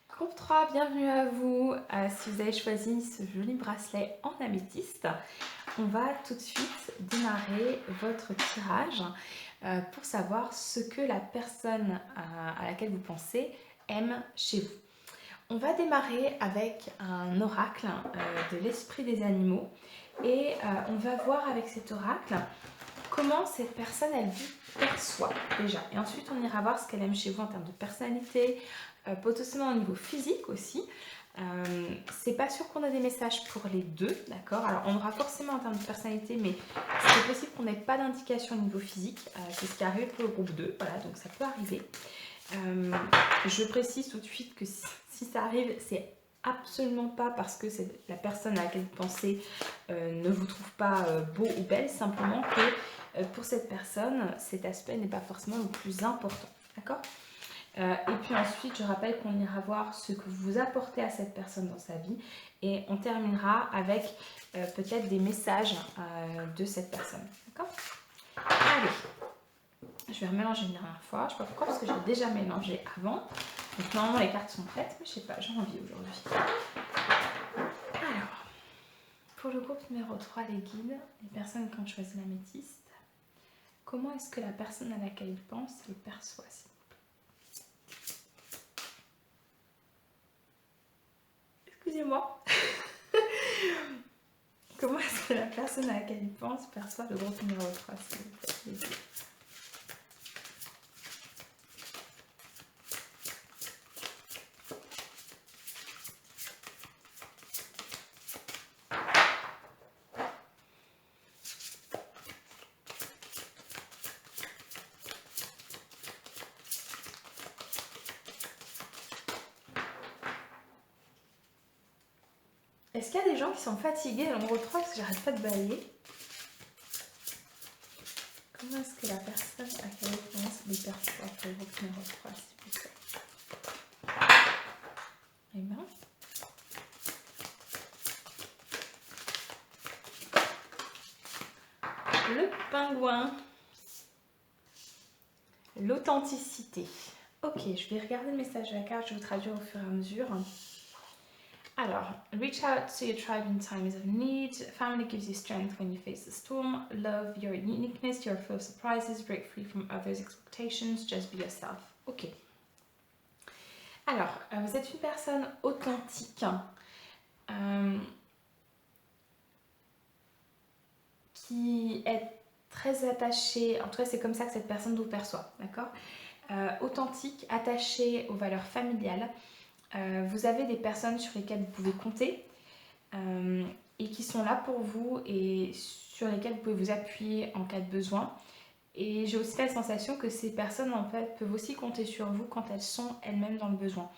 S1: Groupe 3, bienvenue à vous. Si vous avez choisi ce joli bracelet en améthyste, on va tout de suite démarrer votre tirage pour savoir ce que la personne à laquelle vous pensez aime chez vous. On va démarrer avec un oracle de l'esprit des animaux et on va voir avec cet oracle comment cette personne elle vous perçoit déjà. Et ensuite on ira voir ce qu'elle aime chez vous en termes de personnalité, potentiellement au niveau physique aussi. C'est pas sûr qu'on a des messages pour les deux, d'accord? Alors on aura forcément en termes de personnalité, mais c'est possible qu'on n'ait pas d'indication au niveau physique. C'est ce qui arrive pour le groupe 2, voilà, donc ça peut arriver. Je précise tout de suite que si ça arrive, c'est absolument pas parce que la personne à laquelle vous pensez ne vous trouve pas beau ou belle, simplement que pour cette personne, cet aspect n'est pas forcément le plus important, d'accord? Et puis ensuite, je rappelle qu'on ira voir ce que vous apportez à cette personne dans sa vie et on terminera avec peut-être des messages de cette personne. D'accord? Allez, je vais remélanger une dernière fois. Je ne sais pas pourquoi, parce que j'ai déjà mélangé avant. Donc normalement, les cartes sont prêtes, mais je ne sais pas, j'ai envie aujourd'hui. Alors, pour le groupe numéro 3, les guides, les personnes qui ont choisi l'améthyste, comment est-ce que la personne à laquelle ils pensent les perçoit? Excusez-moi. Comment est-ce que la personne à laquelle il pense perçoit le groupe numéro 3, s'il vous plaît, les guides? Est-ce qu'il y a des gens qui sont fatigués dans le numéro 3 parce que j'arrête pas de balayer? Comment est-ce que la personne à laquelle il pense les perçoit pour le groupe numéro 3, s'il vous plaît? Eh bien, le pingouin, l'authenticité. Ok, je vais regarder le message de la carte, je vais vous traduire au fur et à mesure. Alors, reach out to your tribe in times of need. Family gives you strength when you face the storm. Love your uniqueness, your full surprises. Break free from others' expectations. Just be yourself. Ok. Alors, vous êtes une personne authentique. Qui est très attachée, en tout cas c'est comme ça que cette personne vous perçoit, d'accord? Authentique, attachée aux valeurs familiales, vous avez des personnes sur lesquelles vous pouvez compter et qui sont là pour vous et sur lesquelles vous pouvez vous appuyer en cas de besoin. Et j'ai aussi la sensation que ces personnes en fait peuvent aussi compter sur vous quand elles sont elles-mêmes dans le besoin.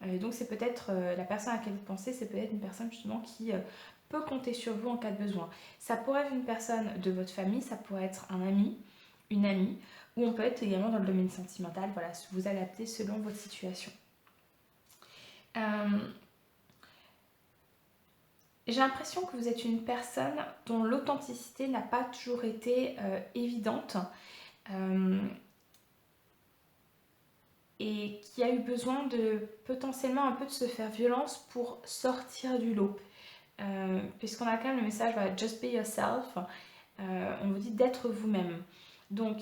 S1: Donc c'est peut-être la personne à laquelle vous pensez, c'est peut-être une personne justement qui peut compter sur vous en cas de besoin. Ça pourrait être une personne de votre famille, ça pourrait être un ami, une amie, ou on peut être également dans le domaine sentimental, voilà, vous adaptez selon votre situation. J'ai l'impression que vous êtes une personne dont l'authenticité n'a pas toujours été évidente et qui a eu besoin de potentiellement un peu de se faire violence pour sortir du lot. Puisqu'on a quand même le message voilà, just be yourself, on vous dit d'être vous-même. Donc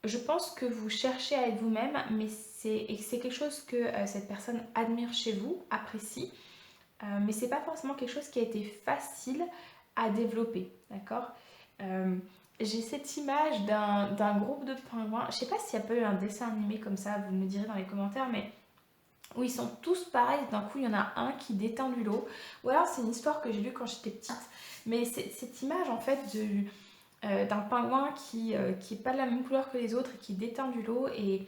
S1: je pense que vous cherchez à être vous-même, mais c'est quelque chose que cette personne admire chez vous, apprécie. Mais c'est pas forcément quelque chose qui a été facile à développer, d'accord. J'ai cette image d'un groupe de pingouins, je sais pas s'il y a pas eu un dessin animé comme ça, vous me direz dans les commentaires, mais où ils sont tous pareils, d'un coup il y en a un qui déteint du lot, ou alors c'est une histoire que j'ai lue quand j'étais petite, mais c'est cette image en fait d'un pingouin qui est pas de la même couleur que les autres et qui déteint du lot et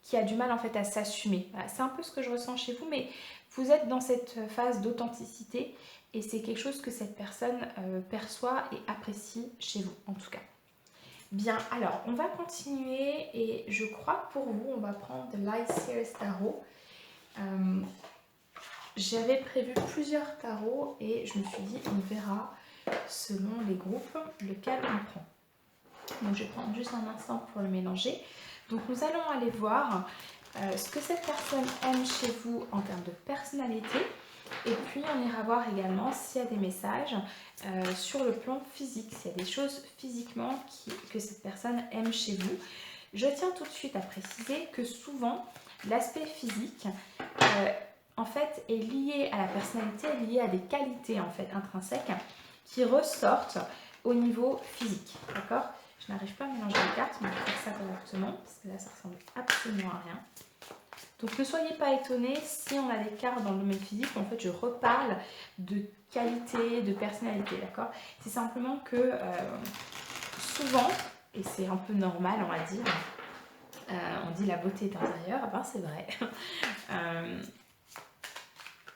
S1: qui a du mal en fait à s'assumer. Voilà, c'est un peu ce que je ressens chez vous, mais vous êtes dans cette phase d'authenticité et c'est quelque chose que cette personne perçoit et apprécie chez vous en tout cas. Bien, alors on va continuer et je crois que pour vous on va prendre de l'Ice Tarot. J'avais prévu plusieurs tarots et je me suis dit on verra selon les groupes lequel on prend. Donc je vais prendre juste un instant pour le mélanger. Donc nous allons aller voir ce que cette personne aime chez vous en termes de personnalité. Et puis on ira voir également s'il y a des messages sur le plan physique, s'il y a des choses physiquement que cette personne aime chez vous. Je tiens tout de suite à préciser que souvent l'aspect physique en fait est lié à la personnalité, est lié à des qualités en fait intrinsèques qui ressortent au niveau physique, d'accord. Je n'arrive pas à mélanger les cartes, mais je vais faire ça correctement parce que là ça ressemble absolument à rien. Donc ne soyez pas étonnés si on a des cartes dans le domaine physique, en fait je reparle de qualité, de personnalité, d'accord. C'est simplement que souvent, et c'est un peu normal on va dire, on dit la beauté est intérieure, ben c'est vrai.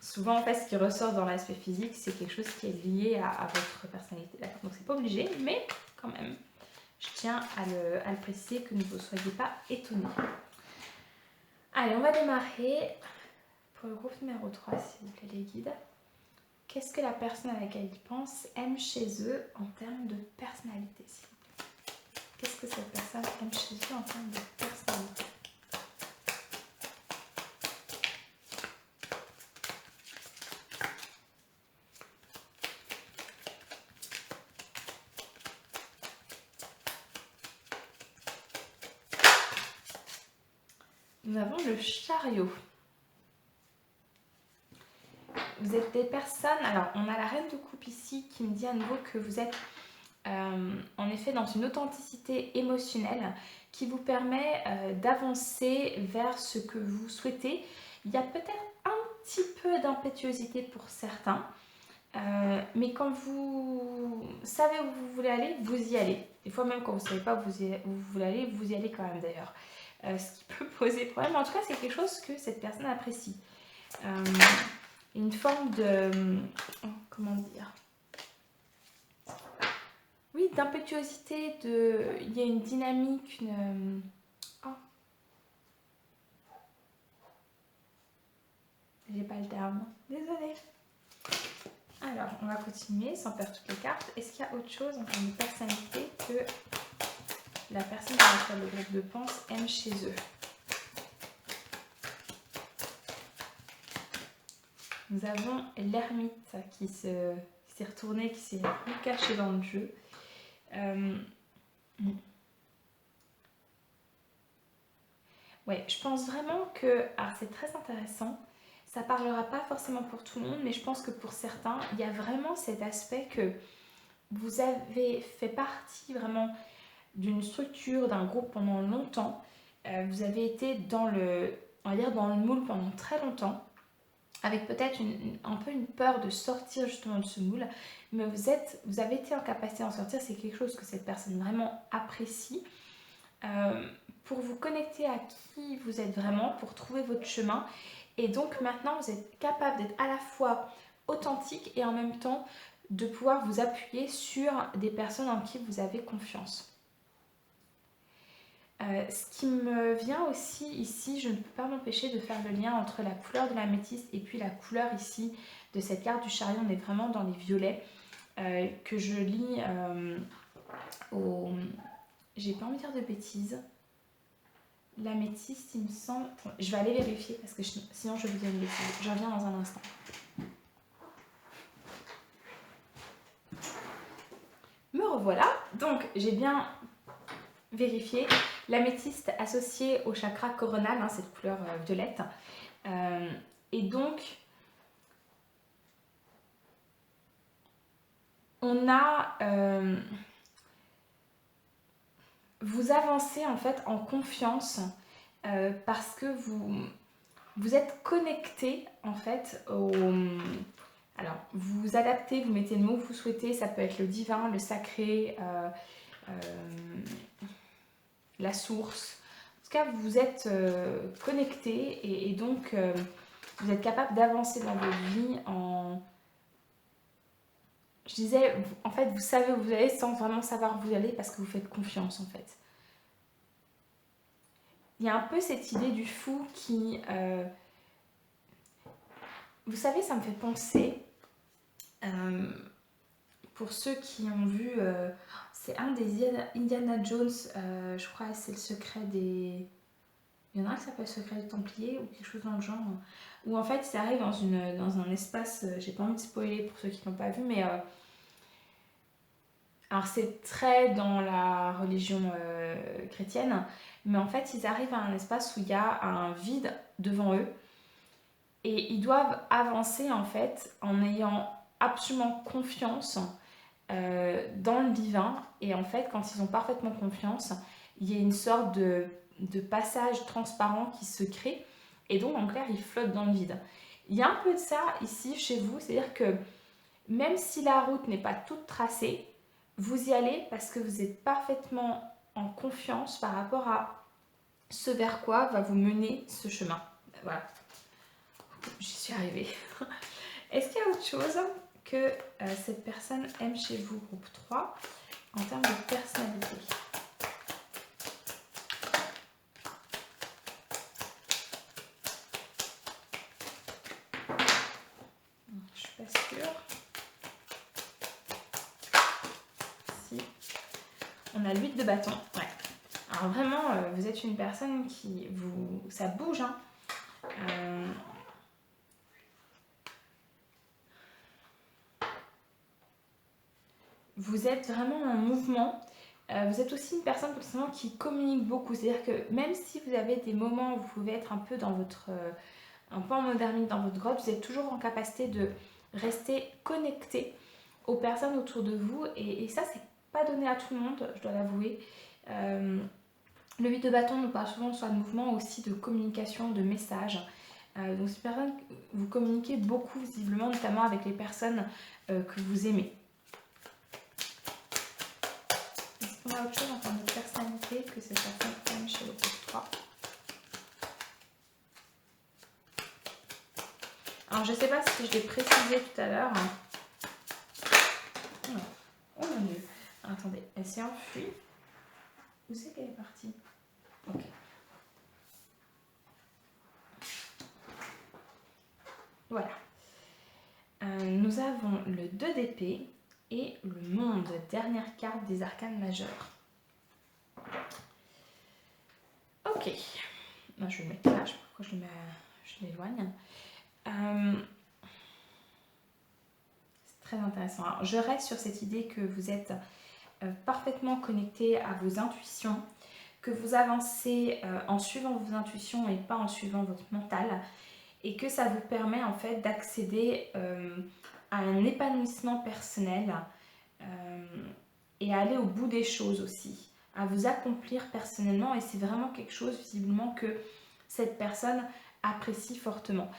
S1: Souvent en fait ce qui ressort dans l'aspect physique c'est quelque chose qui est lié à votre personnalité, d'accord. Donc c'est pas obligé, mais quand même. Je tiens à le préciser que ne vous soyez pas étonnés. Allez, on va démarrer pour le groupe numéro 3, s'il vous plaît les guides. Qu'est-ce que la personne à laquelle ils pensent aime chez eux en termes de personnalité, s'il vous plaît. Qu'est-ce que cette personne aime chez eux en termes de personnalité? Nous avons le chariot. Vous êtes des personnes... Alors, on a la reine de coupe ici qui me dit à nouveau que vous êtes en effet dans une authenticité émotionnelle qui vous permet d'avancer vers ce que vous souhaitez. Il y a peut-être un petit peu d'impétuosité pour certains, mais quand vous savez où vous voulez aller, vous y allez. Des fois même quand vous ne savez pas où vous voulez aller, vous y allez quand même d'ailleurs. Ce qui peut poser problème. En tout cas, c'est quelque chose que cette personne apprécie. Une forme de... comment dire? Oui, d'impétuosité, il y a une dynamique, une... Oh. J'ai pas le terme. Désolée. Alors, on va continuer sans perdre toutes les cartes. Est-ce qu'il y a autre chose en termes de personnalité que la personne dans laquelle le groupe de pense aime chez eux? Nous avons l'ermite qui s'est retourné, qui s'est caché dans le jeu. Ouais, je pense vraiment que... Alors c'est très intéressant. Ça parlera pas forcément pour tout le monde, mais je pense que pour certains, il y a vraiment cet aspect que vous avez fait partie vraiment d'une structure, d'un groupe pendant longtemps. Vous avez été dans le, on va dire dans le moule pendant très longtemps. avec peut-être un peu une peur de sortir justement de ce moule, mais vous avez été en capacité d'en sortir. C'est quelque chose que cette personne vraiment apprécie. Pour vous connecter à qui vous êtes vraiment, pour trouver votre chemin. Et donc maintenant, vous êtes capable d'être à la fois authentique et en même temps de pouvoir vous appuyer sur des personnes en qui vous avez confiance. Ce qui me vient aussi ici, je ne peux pas m'empêcher de faire le lien entre la couleur de l'améthyste et puis la couleur ici de cette carte du chariot. On est vraiment dans les violets que je lis au... J'ai pas envie de dire de bêtises. L'améthyste, il me semble... Je vais aller vérifier parce que sinon je vais vous dire une bêtise. Je reviens dans un instant. Me revoilà. Donc j'ai bien vérifié. L'améthyste associée au chakra coronal, hein, cette couleur violette. Et donc, on a... vous avancez en fait en confiance parce que vous êtes connecté en fait au... Alors, vous vous adaptez, vous mettez le mot que vous souhaitez, ça peut être le divin, le sacré, la source. En tout cas, vous êtes connecté et donc vous êtes capable d'avancer dans votre vie en... Je disais, en fait, vous savez où vous allez sans vraiment savoir où vous allez parce que vous faites confiance en fait. Il y a un peu cette idée du fou qui... vous savez, ça me fait penser... pour ceux qui ont vu... c'est un des Indiana Jones, je crois que c'est le secret des... Il y en a un qui s'appelle Secret du Templier ou quelque chose dans le genre. Où en fait, ça arrive dans un espace... j'ai pas envie de spoiler pour ceux qui n'ont pas vu, mais... alors c'est très dans la religion chrétienne, mais en fait ils arrivent à un espace où il y a un vide devant eux et ils doivent avancer en fait en ayant absolument confiance dans le divin. Et en fait quand ils ont parfaitement confiance, il y a une sorte de passage transparent qui se crée et donc en clair ils flottent dans le vide. Il y a un peu de ça ici chez vous, c'est-à-dire que même si la route n'est pas toute tracée, vous y allez parce que vous êtes parfaitement en confiance par rapport à ce vers quoi va vous mener ce chemin. Voilà, j'y suis arrivée. Est-ce qu'il y a autre chose que cette personne aime chez vous, groupe 3, en termes de personnalité? Je suis pas sûre. Si. On a l'8 de bâton, ouais. Alors vraiment, vous êtes une personne qui vous... ça bouge, hein. Vous êtes vraiment en mouvement. Vous êtes aussi une personne potentiellement qui communique beaucoup. C'est-à-dire que même si vous avez des moments où vous pouvez être un peu dans votre... un peu en mode ermite dans votre grotte, vous êtes toujours en capacité de rester connecté aux personnes autour de vous. Et ça, c'est pas donné à tout le monde, je dois l'avouer. Le 8 de bâton nous parle souvent soit de mouvement, aussi de communication, de messages. Donc c'est personne, vous communiquez beaucoup visiblement, notamment avec les personnes que vous aimez. Est-ce qu'on a autre chose en termes de personnalité que cette personne aime chez le groupe 3? Alors je ne sais pas si je l'ai précisé tout à l'heure. Oh mon dieu. Attendez, elle s'est enfuie. Où c'est qu'elle est partie? Ok. Voilà. Nous avons le 2 d'épée et le monde, dernière carte des arcanes majeurs. Ok. Non, je vais le mettre là, je sais pas pourquoi je l'éloigne. C'est très intéressant. Alors, je reste sur cette idée que vous êtes parfaitement connecté à vos intuitions, que vous avancez en suivant vos intuitions et pas en suivant votre mental, et que ça vous permet en fait d'accéder à un épanouissement personnel et à aller au bout des choses aussi, à vous accomplir personnellement, et c'est vraiment quelque chose visiblement que cette personne apprécie fortement.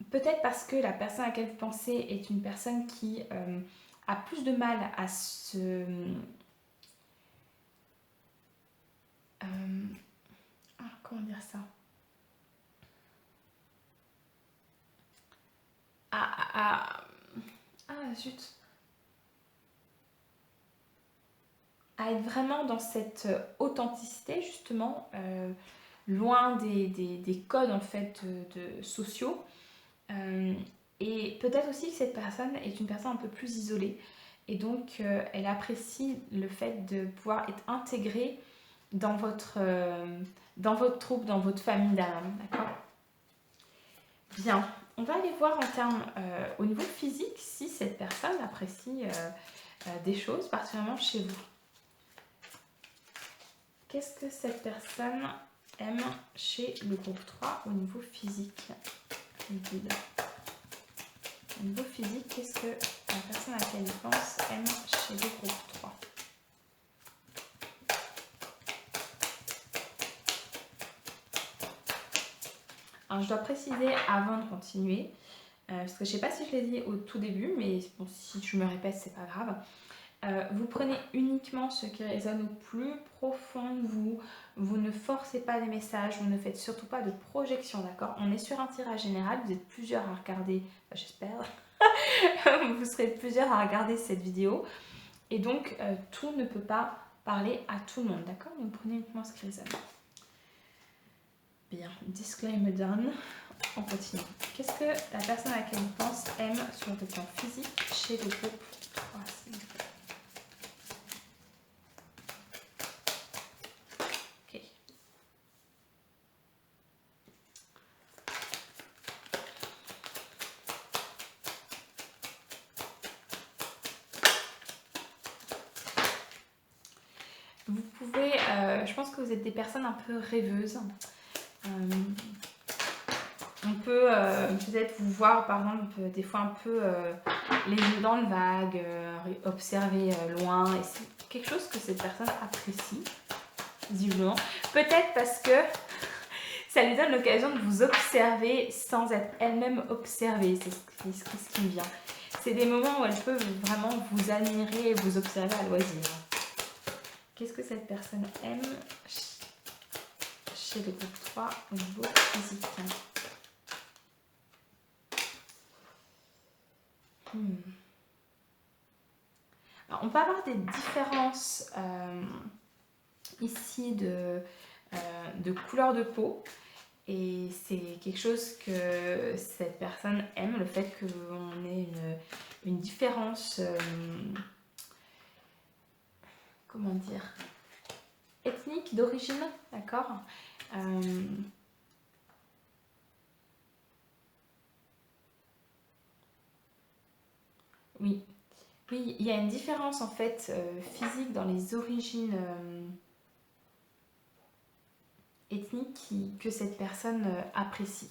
S1: peut-être parce que la personne à laquelle vous pensez est une personne qui a plus de mal à se... comment dire ça, zut, à être vraiment dans cette authenticité justement, loin des codes en fait sociaux. Et peut-être aussi que cette personne est une personne un peu plus isolée et donc elle apprécie le fait de pouvoir être intégrée dans votre troupe, dans votre famille d'âme, d'accord? Bien, on va aller voir en termes au niveau physique si cette personne apprécie des choses particulièrement chez vous. Qu'est-ce que cette personne aime chez le groupe 3 au niveau physique? Guide. Au niveau physique, qu'est-ce que la personne à laquelle il pense aime chez le groupe 3? Alors, je dois préciser avant de continuer, parce que je ne sais pas si je l'ai dit au tout début, mais bon, si je me répète, c'est pas grave. Vous prenez uniquement ce qui résonne au plus profond de vous. Vous ne forcez pas les messages, vous ne faites surtout pas de projection, d'accord? On est sur un tirage général, vous êtes plusieurs à regarder, enfin, j'espère, vous serez plusieurs à regarder cette vidéo. Et donc, tout ne peut pas parler à tout le monde, d'accord? Donc, prenez uniquement ce qui résonne. Bien, disclaimer done. On continue. Qu'est-ce que la personne à laquelle on pense aime sur le plan physique chez le groupe 3, s'il vous plaît? Ok. Vous pouvez, je pense que vous êtes des personnes un peu rêveuses. On peut peut-être vous voir, par exemple, des fois un peu les yeux dans le vague, observer loin. Et c'est quelque chose que cette personne apprécie, visiblement. Peut-être parce que ça lui donne l'occasion de vous observer sans être elle-même observée. C'est ce qui me vient. C'est des moments où elle peut vraiment vous admirer et vous observer à loisir. Qu'est-ce que cette personne aime chez le groupe 3 au niveau physique? Alors, on peut avoir des différences ici de couleur de peau. Et c'est quelque chose que cette personne aime, le fait qu'on ait une différence, comment dire, ethnique, d'origine, d'accord? Oui. Oui, il y a une différence en fait physique dans les origines ethniques que cette personne apprécie.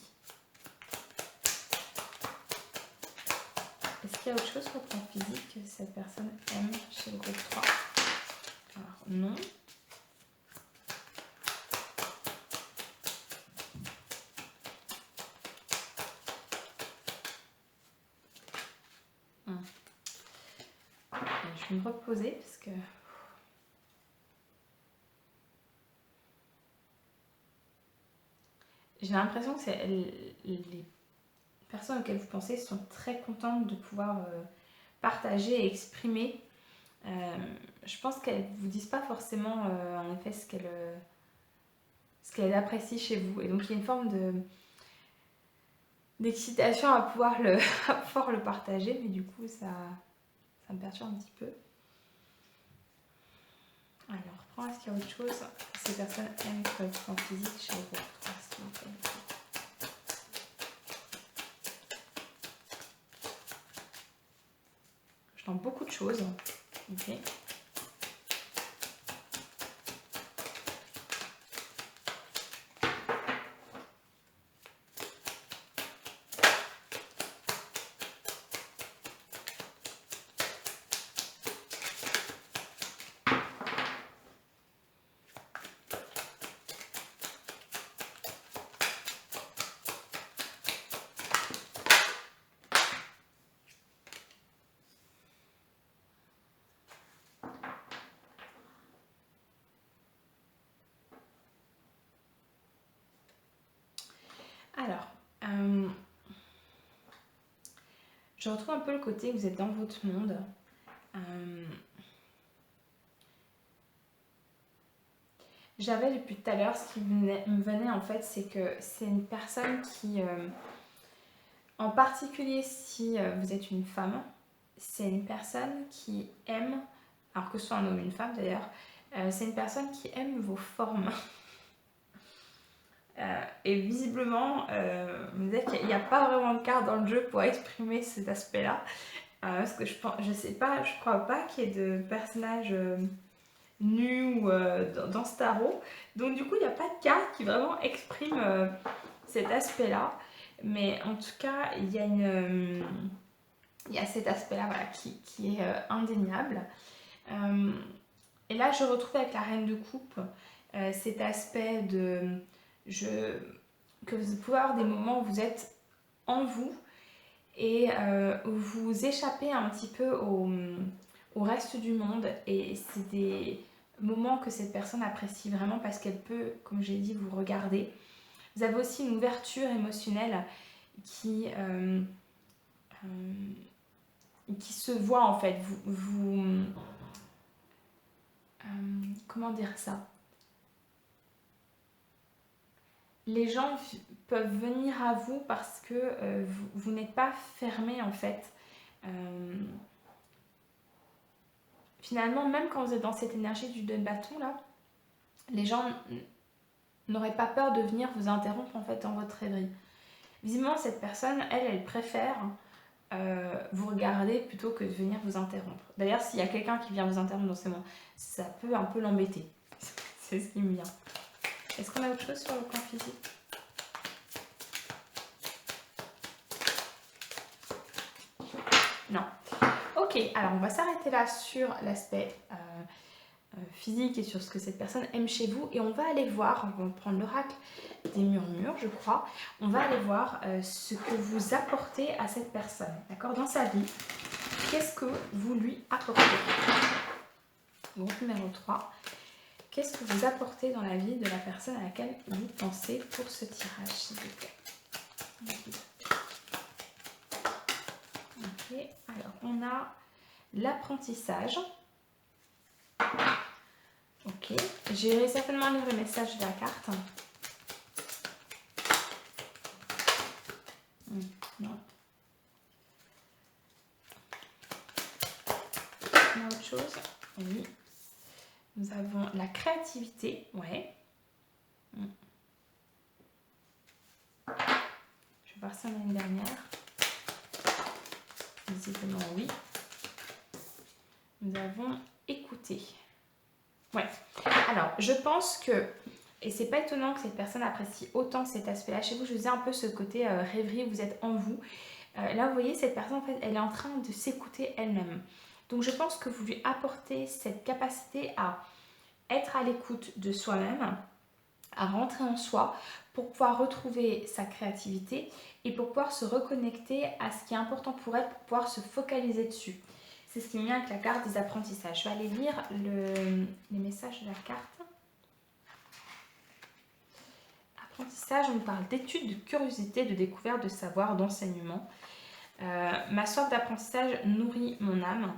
S1: Est-ce qu'il y a autre chose sur le plan physique que cette personne aime chez le groupe 3? Alors non. Je vais me reposer parce que j'ai l'impression que les personnes auxquelles vous pensez sont très contentes de pouvoir partager et exprimer. Je pense qu'elles ne vous disent pas forcément en effet ce qu'elles apprécient chez vous. Et donc il y a une forme d'excitation à pouvoir le partager, mais du coup ça me perturbe un petit peu. Alors, reprends, est-ce qu'il y a autre chose que ces personnes aiment sur le plan physique chez les groupe 3, s'il vous plaît? J'entends beaucoup de choses. Ok. Alors, je retrouve un peu le côté que vous êtes dans votre monde. J'avais depuis tout à l'heure, ce qui me venait en fait, c'est que c'est une personne qui, en particulier si vous êtes une femme, c'est une personne qui aime, alors que ce soit un homme ou une femme d'ailleurs, c'est une personne qui aime vos formes. Et visiblement, vous me dites qu'il n'y a pas vraiment de carte dans le jeu pour exprimer cet aspect-là. Parce que je sais pas, je crois pas qu'il y ait de personnages nus ou, dans ce tarot. Donc du coup, il n'y a pas de carte qui vraiment exprime cet aspect-là. Mais en tout cas, il y a il y a cet aspect-là voilà, qui est indéniable. Et là, je retrouve avec la reine de coupe cet aspect de... que vous pouvez avoir des moments où vous êtes en vous et où vous échappez un petit peu au reste du monde. Et c'est des moments que cette personne apprécie vraiment parce qu'elle peut, comme j'ai dit, vous regarder. Vous avez aussi une ouverture émotionnelle qui se voit en fait. Comment dire ça? Les gens peuvent venir à vous parce que vous n'êtes pas fermé en fait. Finalement, même quand vous êtes dans cette énergie du 2 de bâton là, les gens n'auraient pas peur de venir vous interrompre en fait dans votre rêverie. Visiblement, cette personne, elle préfère vous regarder plutôt que de venir vous interrompre. D'ailleurs, s'il y a quelqu'un qui vient vous interrompre dans ces moments, ça peut un peu l'embêter. C'est ce qui me vient. Est-ce qu'on a autre chose sur le plan physique? Non. Ok, alors on va s'arrêter là sur l'aspect physique et sur ce que cette personne aime chez vous. Et on va aller voir, on va prendre l'oracle des murmures, je crois. On va aller voir ce que vous apportez à cette personne, d'accord, dans sa vie. Qu'est-ce que vous lui apportez? Groupe numéro 3. Qu'est-ce que vous apportez dans la vie de la personne à laquelle vous pensez pour ce tirage, s'il vous plaît? Ok, alors on a l'apprentissage. Ok, j'irai certainement lire le message de la carte. Non. On a autre chose? Oui. Nous avons la créativité, ouais. Je vais voir ça l'année dernière. Visiblement, oui. Nous avons écouté. Ouais. Alors, je pense que, et c'est pas étonnant que cette personne apprécie autant cet aspect-là chez vous, je vous disais un peu ce côté rêverie, vous êtes en vous. Là, vous voyez, cette personne, en fait, elle est en train de s'écouter elle-même. Donc, je pense que vous lui apportez cette capacité à être à l'écoute de soi-même, à rentrer en soi pour pouvoir retrouver sa créativité et pour pouvoir se reconnecter à ce qui est important pour elle, pour pouvoir se focaliser dessus. C'est ce qui me vient avec la carte des apprentissages. Je vais aller lire les messages de la carte. Apprentissage, on parle d'études, de curiosité, de découverte, de savoir, d'enseignement. Ma soif d'apprentissage nourrit mon âme.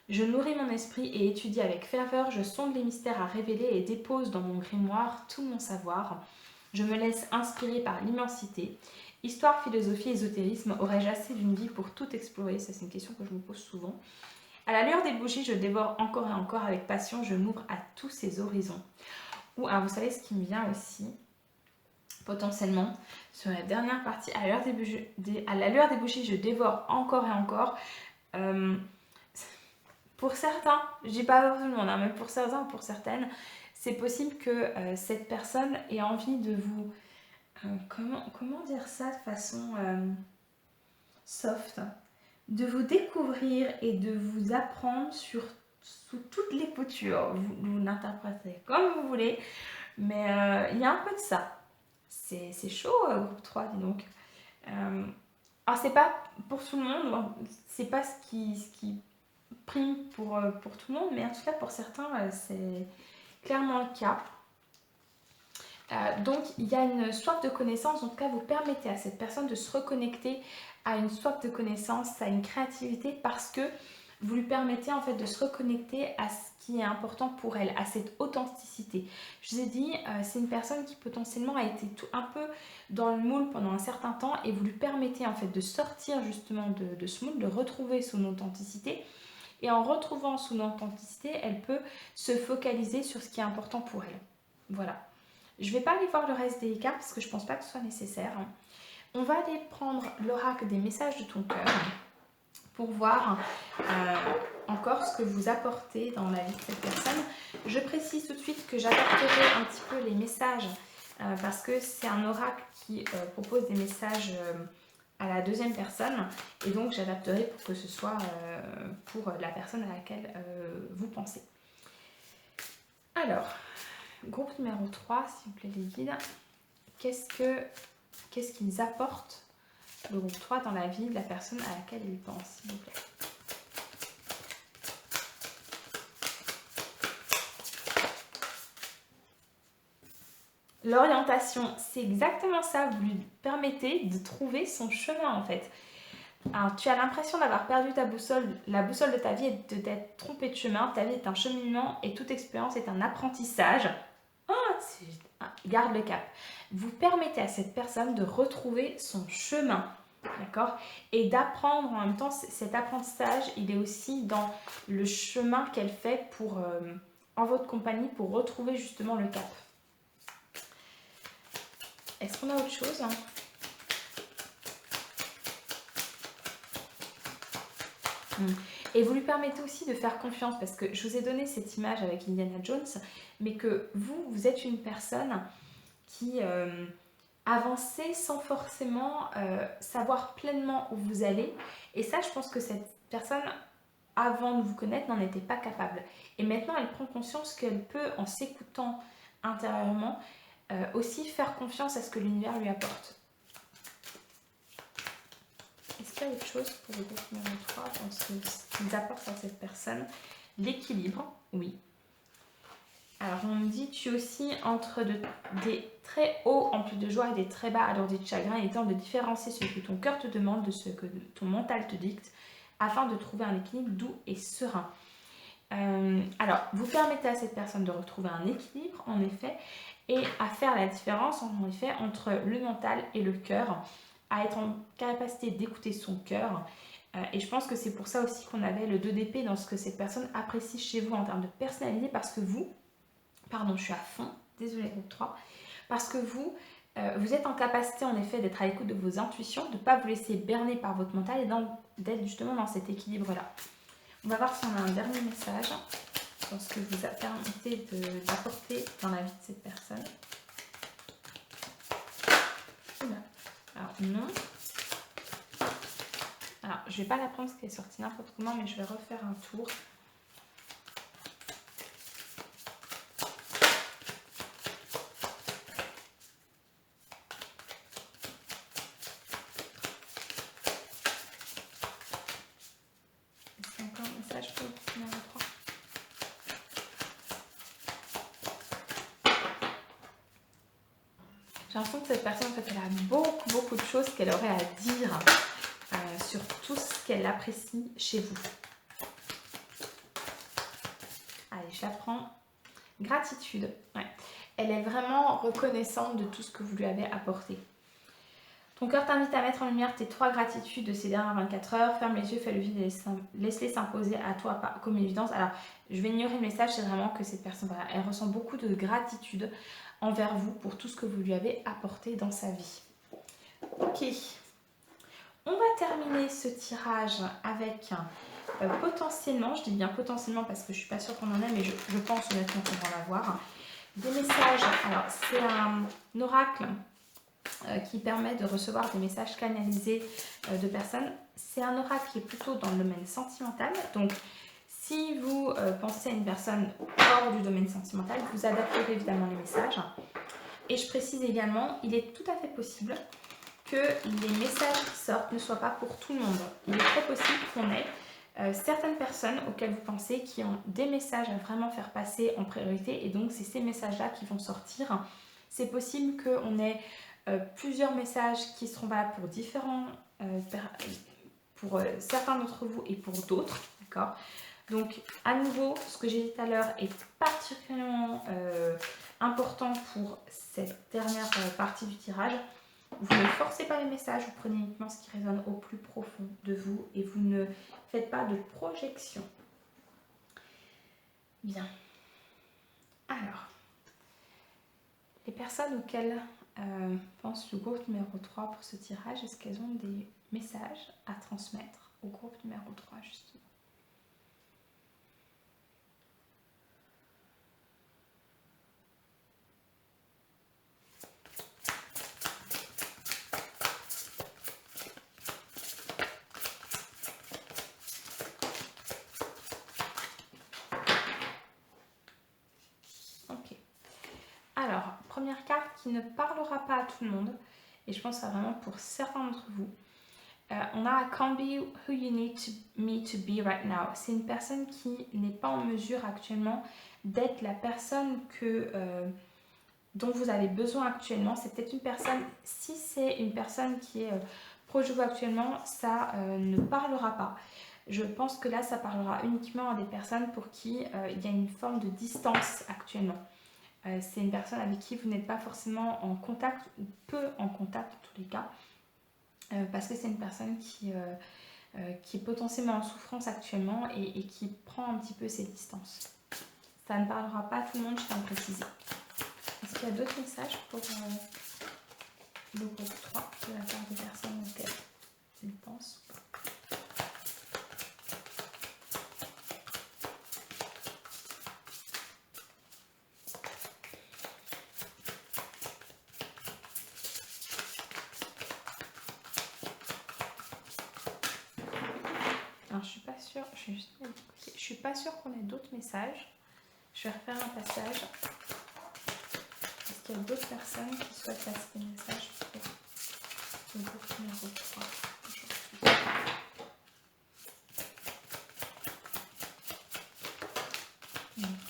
S1: Je nourris mon esprit et étudie avec ferveur. Je sonde les mystères à révéler et dépose dans mon grimoire tout mon savoir. Je me laisse inspirer par l'immensité. Histoire, philosophie, ésotérisme, aurais-je assez d'une vie pour tout explorer? Ça, c'est une question que je me pose souvent. À la lueur des bougies, je dévore encore et encore avec passion. Je m'ouvre à tous ces horizons. Ou, alors, vous savez ce qui me vient aussi potentiellement sur la dernière partie, à la lueur des bougies, je dévore encore et encore. Pour certains, je dis pas pour tout le monde, hein, mais pour certains ou pour certaines, c'est possible que cette personne ait envie de vous... comment dire ça de façon soft? De vous découvrir et de vous apprendre sous toutes les coutures. Vous l'interprétez comme vous voulez, mais il y a un peu de ça. C'est chaud, groupe 3, dis donc. Alors, c'est pas pour tout le monde, c'est pas ce qui prime pour tout le monde, mais en tout cas, pour certains, c'est clairement le cas. Donc il y a une soif de connaissance, en tout cas vous permettez à cette personne de se reconnecter à une soif de connaissance, à une créativité, parce que vous lui permettez en fait de se reconnecter à ce qui est important pour elle, à cette authenticité. Je vous ai dit, c'est une personne qui potentiellement a été un peu dans le moule pendant un certain temps, et vous lui permettez en fait de sortir justement de ce moule, de retrouver son authenticité. Et en retrouvant son authenticité, elle peut se focaliser sur ce qui est important pour elle. Voilà. Je ne vais pas aller voir le reste des cartes parce que je ne pense pas que ce soit nécessaire. On va aller prendre l'oracle des messages de ton cœur pour voir encore ce que vous apportez dans la vie de cette personne. Je précise tout de suite que j'adapterai un petit peu les messages parce que c'est un oracle qui propose des messages à la deuxième personne, et donc j'adapterai pour que ce soit pour la personne à laquelle vous pensez. Alors, groupe numéro 3, s'il vous plaît les guides, qu'est-ce qu'ils apportent le groupe 3 dans la vie de la personne à laquelle ils pensent, s'il vous plaît. L'orientation, c'est exactement ça, vous lui permettez de trouver son chemin en fait. Alors, tu as l'impression d'avoir perdu ta boussole, la boussole de ta vie et de t'être trompé de chemin. Ta vie est un cheminement et toute expérience est un apprentissage. Garde le cap. Vous permettez à cette personne de retrouver son chemin, d'accord? Et d'apprendre en même temps, cet apprentissage, il est aussi dans le chemin qu'elle fait pour, en votre compagnie, pour retrouver justement le cap. Est-ce qu'on a autre chose ? Et vous lui permettez aussi de faire confiance, parce que je vous ai donné cette image avec Indiana Jones, mais que vous êtes une personne qui avancez sans forcément savoir pleinement où vous allez. Et ça, je pense que cette personne, avant de vous connaître, n'en était pas capable. Et maintenant, elle prend conscience qu'elle peut, en s'écoutant intérieurement, aussi faire confiance à ce que l'univers lui apporte. Est-ce qu'il y a autre chose pour le groupe numéro 3 dans ce qu'ils apportent à cette personne? L'équilibre, oui. Alors on me dit, tu oscilles entre des très hauts emplis de joie et des très bas alourdis de chagrin. Il est temps de différencier ce que ton cœur te demande de ce que ton mental te dicte, afin de trouver un équilibre doux et serein. Alors, vous permettez à cette personne de retrouver un équilibre, en effet, et à faire la différence, en effet, entre le mental et le cœur, à être en capacité d'écouter son cœur. Et je pense que c'est pour ça aussi qu'on avait le 2 d'épée dans ce que cette personne apprécie chez vous en termes de personnalité, parce que vous, pardon, je suis à fond, désolée groupe 3, parce que vous êtes en capacité en effet d'être à l'écoute de vos intuitions, de ne pas vous laisser berner par votre mental et d'être justement dans cet équilibre-là. On va voir si on a un dernier message dans ce que vous permettez d'apporter dans la vie de cette personne. Alors non. Alors je ne vais pas la prendre parce qu'elle est sortie n'importe comment, mais je vais refaire un tour. Est-ce qu'il y a encore un message pour le numéro 3 ? J'ai l'impression que cette personne, en fait, elle a beaucoup de choses qu'elle aurait à dire sur tout ce qu'elle apprécie chez vous. Allez, je la prends. Gratitude. Ouais. Elle est vraiment reconnaissante de tout ce que vous lui avez apporté. Ton cœur t'invite à mettre en lumière tes 3 gratitudes de ces dernières 24 heures. Ferme les yeux, fais le vide et laisse-les s'imposer à toi comme évidence. Alors, je vais ignorer le message, c'est vraiment que cette personne, voilà, elle ressent beaucoup de gratitude envers vous pour tout ce que vous lui avez apporté dans sa vie. Ok. On va terminer ce tirage avec potentiellement, je dis bien potentiellement parce que je ne suis pas sûre qu'on en ait, mais je pense honnêtement qu'on va en avoir. Des messages. Alors, c'est un oracle qui permet de recevoir des messages canalisés de personnes. C'est un oracle qui est plutôt dans le domaine sentimental. Donc, si vous pensez à une personne hors du domaine sentimental, vous adapterez évidemment les messages. Et je précise également, il est tout à fait possible que les messages qui sortent ne soient pas pour tout le monde. Il est très possible qu'on ait certaines personnes auxquelles vous pensez qui ont des messages à vraiment faire passer en priorité. Et donc, c'est ces messages-là qui vont sortir. C'est possible qu'on ait plusieurs messages qui seront valables pour différents, pour certains d'entre vous et pour d'autres, d'accord? Donc à nouveau, ce que j'ai dit tout à l'heure est particulièrement important pour cette dernière partie du tirage. Vous ne forcez pas les messages, vous prenez uniquement ce qui résonne au plus profond de vous et vous ne faites pas de projection. Bien. Alors, les personnes auxquelles pense le groupe numéro 3 pour ce tirage, est-ce qu'elles ont des messages à transmettre au groupe numéro 3 justement? Ok. Alors, première carte qui ne parlera pas à tout le monde, et je pense que c'est vraiment pour certains d'entre vous. On a I can't be who you need me to be right now. C'est une personne qui n'est pas en mesure actuellement d'être la personne dont vous avez besoin actuellement. C'est peut-être une personne, si c'est une personne qui est proche de vous actuellement, ça ne parlera pas. Je pense que là, ça parlera uniquement à des personnes pour qui il y a une forme de distance actuellement. C'est une personne avec qui vous n'êtes pas forcément en contact ou peu en contact en tous les cas. Parce que c'est une personne qui est potentiellement en souffrance actuellement et qui prend un petit peu ses distances. Ça ne parlera pas à tout le monde, je tiens à préciser. Est-ce qu'il y a d'autres messages pour le groupe 3 de la part des personnes auxquelles ils pensent? Alors je suis pas sûre, je suis pas sûre qu'on ait d'autres messages. Je vais refaire un passage. Est-ce qu'il y a d'autres personnes qui souhaitent passer des messages pour le groupe numéro 3 aujourd'hui?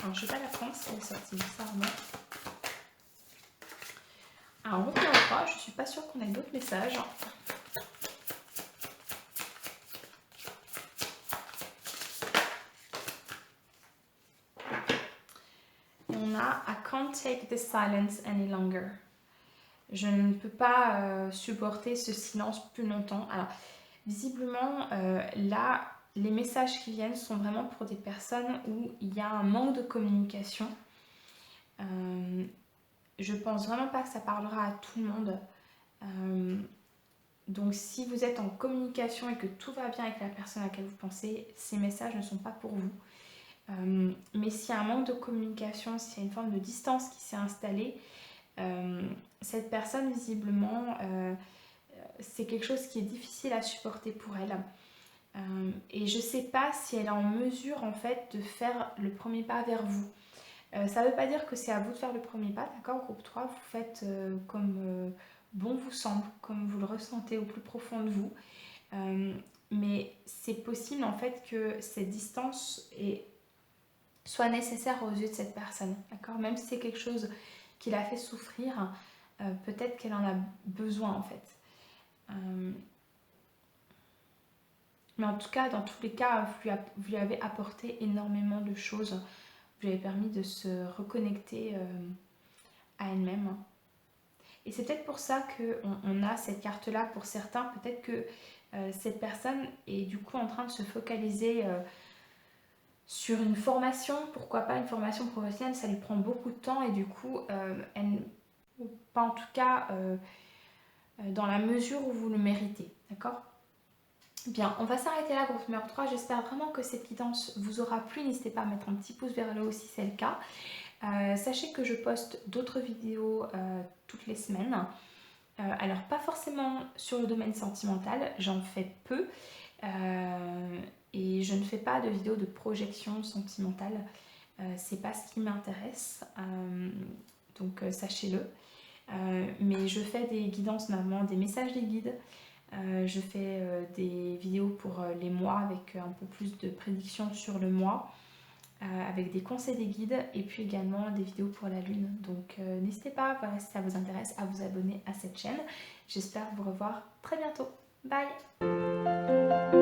S1: Alors je vais pas la prendre, c'est elle est sortie bizarrement. Alors groupe numéro 3, je suis pas sûre qu'on ait d'autres messages. I can't take the silence any longer. Je ne peux pas supporter ce silence plus longtemps. Alors, visiblement, là, les messages qui viennent sont vraiment pour des personnes où il y a un manque de communication. Je pense vraiment pas que ça parlera à tout le monde. Donc, si vous êtes en communication et que tout va bien avec la personne à laquelle vous pensez, ces messages ne sont pas pour vous. Mais s'il y a un manque de communication, s'il y a une forme de distance qui s'est installée, cette personne visiblement c'est quelque chose qui est difficile à supporter pour elle, et je sais pas si elle est en mesure en fait de faire le premier pas vers vous. Ça veut pas dire que c'est à vous de faire le premier pas, d'accord? Groupe 3, vous faites comme bon vous semble, comme vous le ressentez au plus profond de vous, mais c'est possible en fait que cette distance soit nécessaire aux yeux de cette personne, d'accord? Même si c'est quelque chose qui l'a fait souffrir, peut-être qu'elle en a besoin en fait. Mais en tout cas, dans tous les cas, vous lui avez apporté énormément de choses. Vous lui avez permis de se reconnecter à elle-même. Et c'est peut-être pour ça qu'on a cette carte-là pour certains. Peut-être que cette personne est du coup en train de se focaliser sur une formation. Pourquoi pas une formation professionnelle? Ça lui prend beaucoup de temps et du coup, pas en tout cas dans la mesure où vous le méritez. D'accord? Bien, on va s'arrêter là, groupe numéro 3. J'espère vraiment que cette guidance vous aura plu. N'hésitez pas à mettre un petit pouce vers le haut si c'est le cas. Sachez que je poste d'autres vidéos toutes les semaines. Alors, pas forcément sur le domaine sentimental, j'en fais peu. Et je ne fais pas de vidéos de projection sentimentale. C'est pas ce qui m'intéresse. Donc, sachez-le. Mais je fais des guidances, normalement, des messages des guides. Je fais des vidéos pour les mois avec un peu plus de prédictions sur le mois. avec des conseils, des guides et puis également des vidéos pour la lune. Donc n'hésitez pas, voilà, si ça vous intéresse, à vous abonner à cette chaîne. J'espère vous revoir très bientôt. Bye!